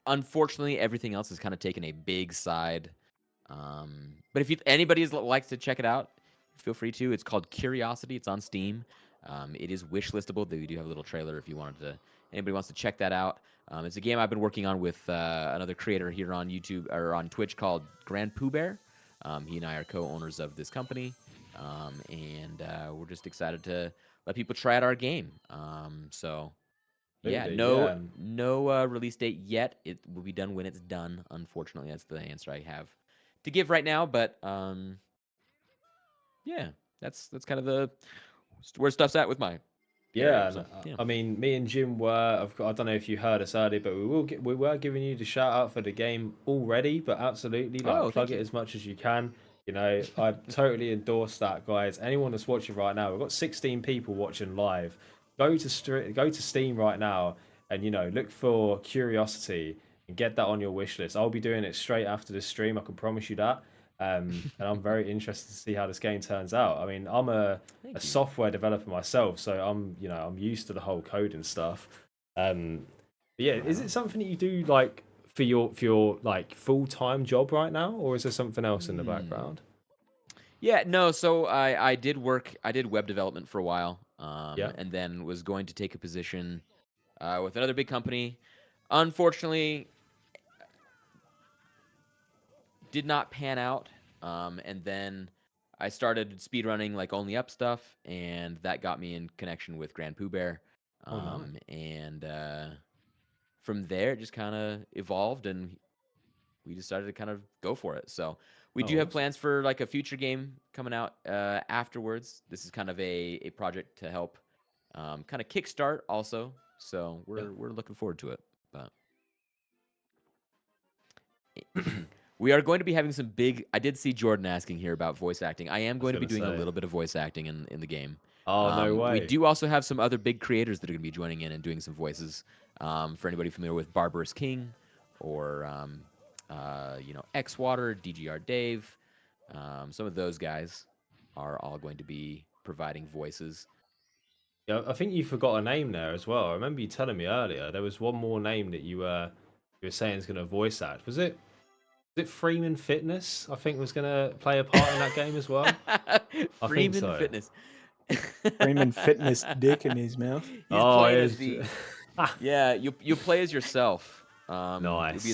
C: unfortunately, everything else has kind of taken a big side. But if anybody likes to check it out, feel free to. It's called Curiosity. It's on Steam. It is wishlistable. We do have a little trailer if anybody wants to check that out. It's a game I've been working on with another creator here on YouTube or on Twitch called Grand Pooh Bear. He and I are co-owners of this company, and we're just excited to let people try out our game. No release date yet. It will be done when it's done. Unfortunately, that's the answer I have to give right now. But that's kind of where stuff's at with my.
A: I mean, me and Jim I don't know if you heard us earlier, but we were giving you the shout out for the game already, but absolutely, plug it as much as you can. I totally endorse that, guys. Anyone that's watching right now, we've got 16 people watching live. Go to Steam right now and look for Curiosity and get that on your wish list. I'll be doing it straight after this stream, I can promise you that. And I'm very interested to see how this game turns out. I mean, I'm a software developer myself, so I'm used to the whole code and stuff. But yeah, is it something that you do like for your like full-time job right now, or is there something else in the background?
C: Yeah, no. So I did web development for a while, and then was going to take a position with another big company. Unfortunately, did not pan out, and then I started speedrunning like Only Up stuff, and that got me in connection with Grand Pooh Bear, and from there it just kind of evolved, and we decided to kind of go for it. So we do have plans for like a future game coming out afterwards. This is kind of a project to help kind of kickstart also, so we're looking forward to it. But we are going to be having some big. I did see Jordan asking here about voice acting. I am going to be doing a little bit of voice acting in the game.
A: Oh, no way.
C: We do also have some other big creators that are going to be joining in and doing some voices. For anybody familiar with Barbarous King or X Water, DGR Dave, some of those guys are all going to be providing voices.
A: Yeah, I think you forgot a name there as well. I remember you telling me earlier there was one more name that you were saying is going to voice act. Was it Freeman Fitness? I think was going to play a part in that game as well. I think
C: Freeman
A: so.
C: Fitness.
D: Freeman Fitness dick in his mouth.
C: He's
A: Oh,
C: playing
A: it
C: as
A: is.
C: the yeah. You play as yourself. You'll be
A: Nice.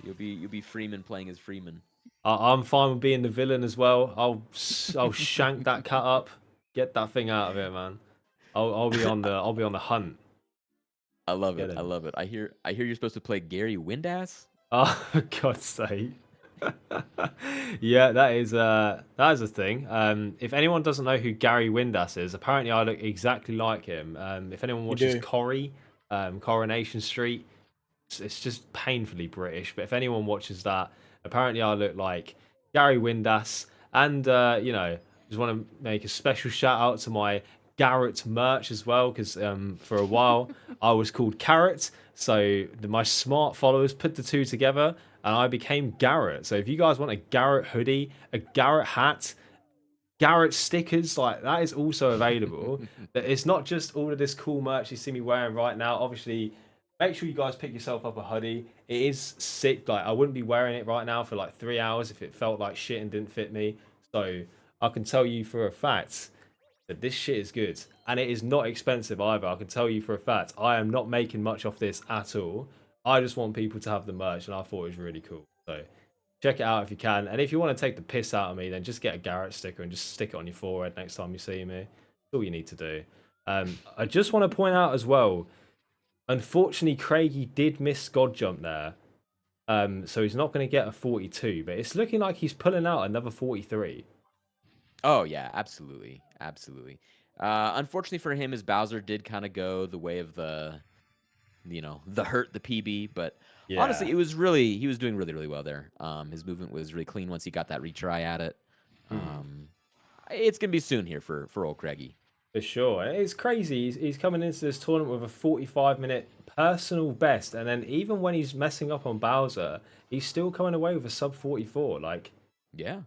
C: you'll be Freeman playing as Freeman.
A: I'm fine with being the villain as well. I'll shank that cat up. Get that thing out of here, man. I'll be on the hunt.
C: I love
A: Get
C: it. I
A: him.
C: love it. I hear you're supposed to play Gary Windass.
A: Oh, for God's sake. Yeah, that is a thing. If anyone doesn't know who Gary Windass is, apparently I look exactly like him. If anyone watches
D: do.
A: Corrie, Coronation Street, it's just painfully British. But if anyone watches that, apparently I look like Gary Windass. And just want to make a special shout out to my Garrett merch as well, because for a while I was called Carrot. So my smart followers put the two together, and I became Garrett. So if you guys want a Garrett hoodie, a Garrett hat, Garrett stickers, like that is also available. But it's not just all of this cool merch you see me wearing right now. Obviously, make sure you guys pick yourself up a hoodie. It is sick. Like I wouldn't be wearing it right now for like 3 hours if it felt like shit and didn't fit me. So I can tell you for a fact that this shit is good, and it is not expensive either. I can tell you for a fact. I am not making much off this at all. I just want people to have the merch, and I thought it was really cool. So check it out if you can. And if you want to take the piss out of me, then just get a Garrett sticker and just stick it on your forehead next time you see me. That's all you need to do. I just want to point out as well, unfortunately, Craigie did miss God Jump there. So he's not going to get a 42, but it's looking like he's pulling out another 43.
C: Oh yeah, absolutely. Unfortunately for him, his Bowser did kind of go the way of the hurt the PB, but honestly,
A: Yeah.
C: he was doing really, really well there. His movement was really clean once he got that retry at it. It's gonna be soon here for old Craigie.
A: For sure. It's crazy. He's coming into this tournament with a 45-minute personal best, and then even when he's messing up on Bowser, he's still coming away with a sub 44. Like
C: Yeah.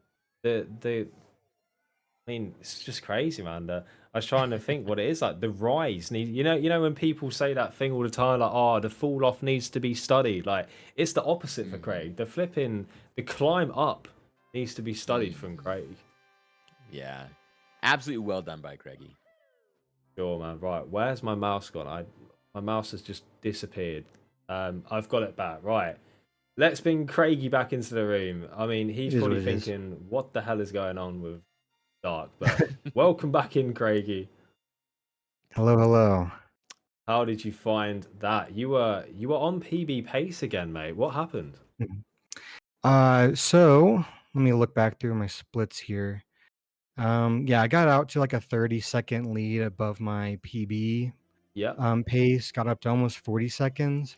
A: I mean, it's just crazy, man. I was trying to think what it is like. The rise, you know, when people say that thing all the time, like, "Oh, the fall off needs to be studied." Like, it's the opposite for Craig. The climb up needs to be studied from Craig.
C: Yeah. Absolutely well done by Craigie.
A: Sure, man. Right, where's my mouse gone? My mouse has just disappeared. I've got it back. Right, let's bring Craigie back into the room. I mean, he's
B: It is
A: probably
B: what it is.
A: thinking, "What the hell is going on with Dark?" But welcome back in, Craigie.
B: Hello.
A: How did you find that? You were on PB pace again, mate. What happened?
B: So let me look back through my splits here. Yeah, I got out to like a 30-second lead above my PB
A: Yeah.
B: pace, got up to almost 40 seconds.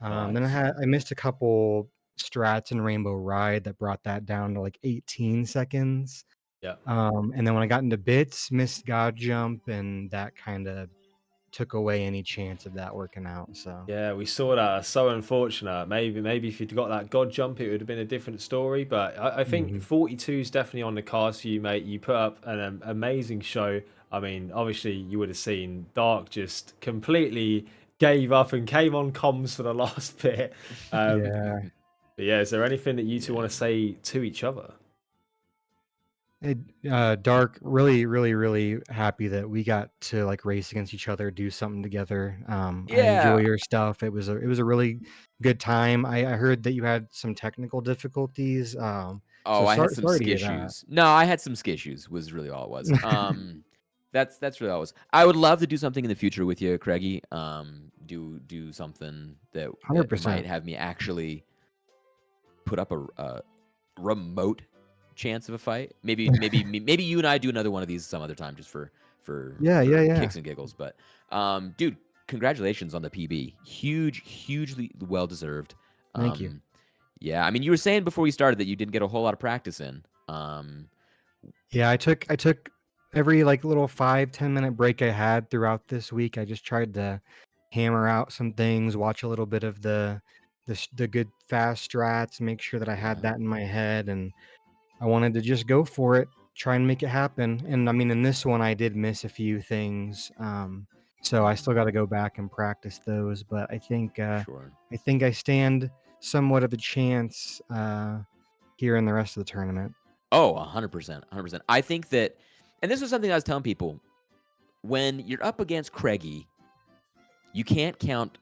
B: Then
A: Nice.
B: I missed a couple strats in Rainbow Ride that brought that down to like 18 seconds.
A: Yeah.
B: And then when I got into bits, missed God Jump, and that kind of took away any chance of that working out. So
A: Yeah, we saw that. That's so unfortunate. Maybe if you'd got that God jump, it would have been a different story. But I think 42 is definitely on the cards for you, mate. You put up an amazing show. I mean, obviously, you would have seen Dark just completely gave up and came on comms for the last bit.
B: yeah.
A: But yeah, is there anything that you two want to say to each other?
B: Dark, really, really, really happy that we got to like race against each other, do something together. I enjoy your stuff. It was a really good time. I heard that you had some technical difficulties.
C: Oh,
B: So
C: I had some
B: sorry to hear that.
C: skissues. No, I had some skissues. Was really all it was. That's really all it was. I would love to do something in the future with you, Craigie. Do something that
B: 100%.
C: might have me actually put up a remote chance of a fight. Maybe you and I do another one of these some other time, just for
B: Yeah.
C: kicks and giggles. But dude, congratulations on the PB. Hugely well deserved.
B: Thank you.
C: Yeah, I mean, you were saying before we started that you didn't get a whole lot of practice in.
B: Yeah, I took every like little 5-10 minute break I had throughout this week. I just tried to hammer out some things, watch a little bit of the good fast strats, make sure that I had
C: Yeah.
B: that in my head, and I wanted to just go for it, try and make it happen. And I mean, in this one, I did miss a few things, so I still got to go back and practice those. But
C: Sure.
B: I think I stand somewhat of a chance here in the rest of the tournament.
C: Oh, 100%. 100%. I think that, and this was something I was telling people, when you're up against Craigie, you can't count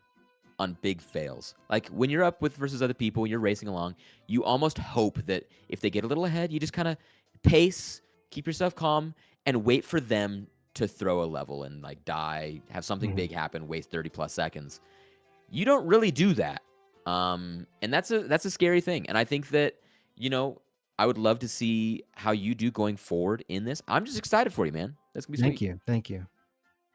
C: on big fails. Like when you're up with versus other people, when you're racing along, you almost hope that if they get a little ahead, you just kind of pace, keep yourself calm, and wait for them to throw a level and like die, have something
B: Mhm.
C: big happen, waste 30 plus seconds. You don't really do that. And that's a scary thing. And I think that, you know, I would love to see how you do going forward in this. I'm just excited for you, man. That's gonna be
B: Thank
C: sweet.
B: you, thank you.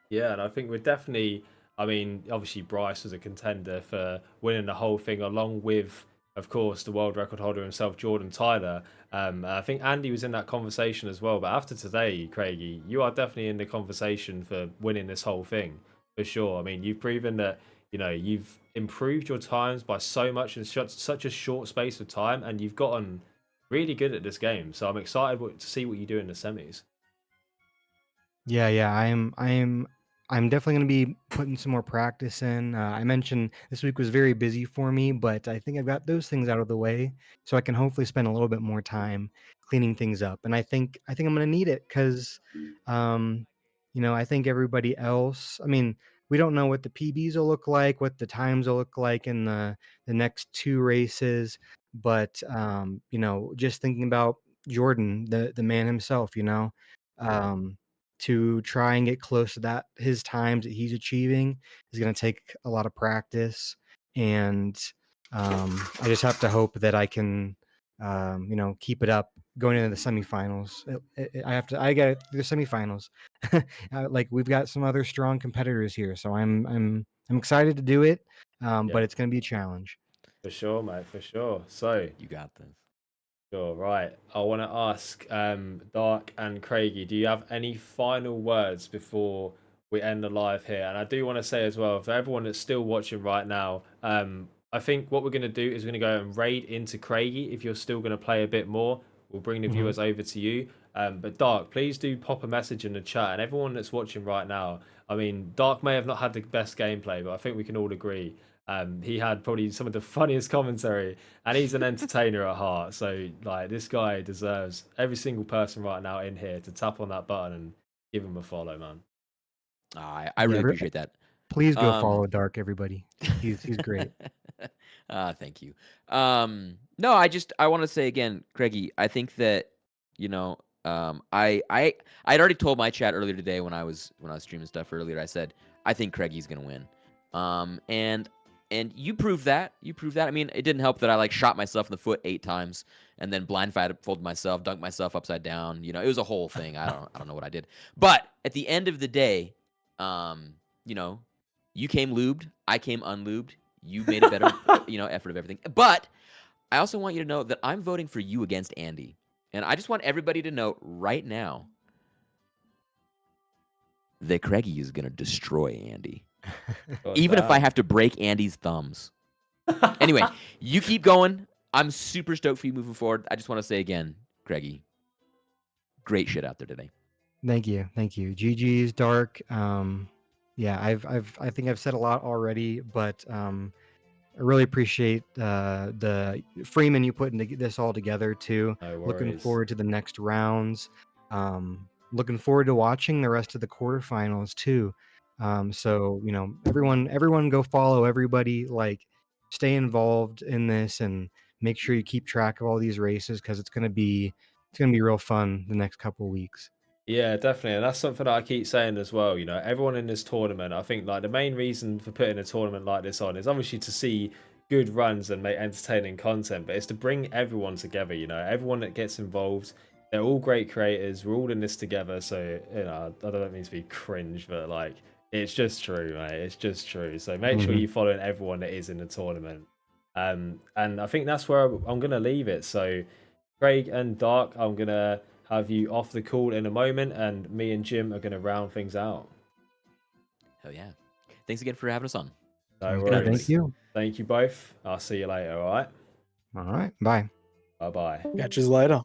A: Yeah, and I think we're definitely. I mean, obviously Bryce was a contender for winning the whole thing, along with, of course, the world record holder himself, Jordan Tyler. I think Andy was in that conversation as well. But after today, Craigie, you are definitely in the conversation for winning this whole thing for sure. I mean, you've proven that you've improved your times by so much in such a short space of time, and you've gotten really good at this game. So I'm excited to see what you do in the semis.
B: Yeah, yeah, I'm definitely gonna be putting some more practice in. I mentioned this week was very busy for me, but I think I've got those things out of the way, so I can hopefully spend a little bit more time cleaning things up. And I think I'm gonna need it because, um, I think everybody else. I mean, we don't know what the PBs will look like, what the times will look like in the next two races, but just thinking about Jordan, the man himself, um, to try and get close to that his times that he's achieving is going to take a lot of practice, and I just have to hope that I can keep it up going into the semifinals. I got the semifinals. Like we've got some other strong competitors here, so I'm excited to do it,
A: Yeah,
B: but it's going to be a challenge.
A: for sure, mate, for sure. So.
C: You got this.
A: Sure, right. I want to ask Dark and Craigie, do you have any final words before we end the live here? And I do want to say as well, for everyone that's still watching right now, I think what we're going to do is we're going to go and raid into Craigie. If you're still going to play a bit more, we'll bring the
B: Mhm.
A: viewers over to you. But Dark, please do pop a message in the chat. And everyone that's watching right now, I mean, Dark may have not had the best gameplay, but I think we can all agree. He had probably some of the funniest commentary, and he's an entertainer at heart. So, like, this guy deserves every single person right now in here to tap on that button and give him a follow, man.
C: I
B: Yeah,
C: really appreciate that.
B: please go
C: Um,
B: follow Dark, everybody. He's great.
C: Thank you. No, I want to say again, Craigie, I think that, you know, I'd already told my chat earlier today when I was streaming stuff earlier. I said I think Craigie's gonna win. And you proved that. You proved that. I mean, it didn't help that I like shot myself in the foot 8 times and then blindfolded myself, dunked myself upside down. You know, it was a whole thing. I don't know what I did. But at the end of the day, you know, you came lubed, I came unlubed. You made a better, effort of everything. But I also want you to know that I'm voting for you against Andy. And I just want everybody to know right now that Craigie is going to destroy Andy.
A: God
C: Even if I
A: damn.
C: have to break Andy's thumbs. Anyway, you keep going. I'm super stoked for you moving forward. I just want to say again, Craigie, great shit out there today.
B: Thank you. GG's Dark. Yeah, I think I've said a lot already, but I really appreciate the Freeman you putting this all together too.
A: No
B: Looking
A: worries.
B: forward to the next rounds. Looking forward to watching the rest of the quarterfinals too. So everyone go follow everybody. Like, stay involved in this and make sure you keep track of all these races because it's gonna be real fun the next couple weeks.
A: Yeah, definitely. And that's something that I keep saying as well. Everyone in this tournament, I think like the main reason for putting a tournament like this on is obviously to see good runs and make entertaining content, but it's to bring everyone together, everyone that gets involved. They're all great creators. We're all in this together. So, I don't mean to be cringe, but like, it's just true, mate. It's just true. So make sure
B: Mhm.
A: you're following everyone that is in the tournament. And I think that's where I'm going to leave it. So, Craig and Dark, I'm going to have you off the call in a moment, and me and Jim are going to round things out.
C: Hell yeah. thanks again for having us on.
A: No
B: Sounds good.
A: worries.
B: Thank you.
A: Thank you both. I'll see you later. All right.
B: All right. Bye.
A: Bye bye.
D: Catch us later.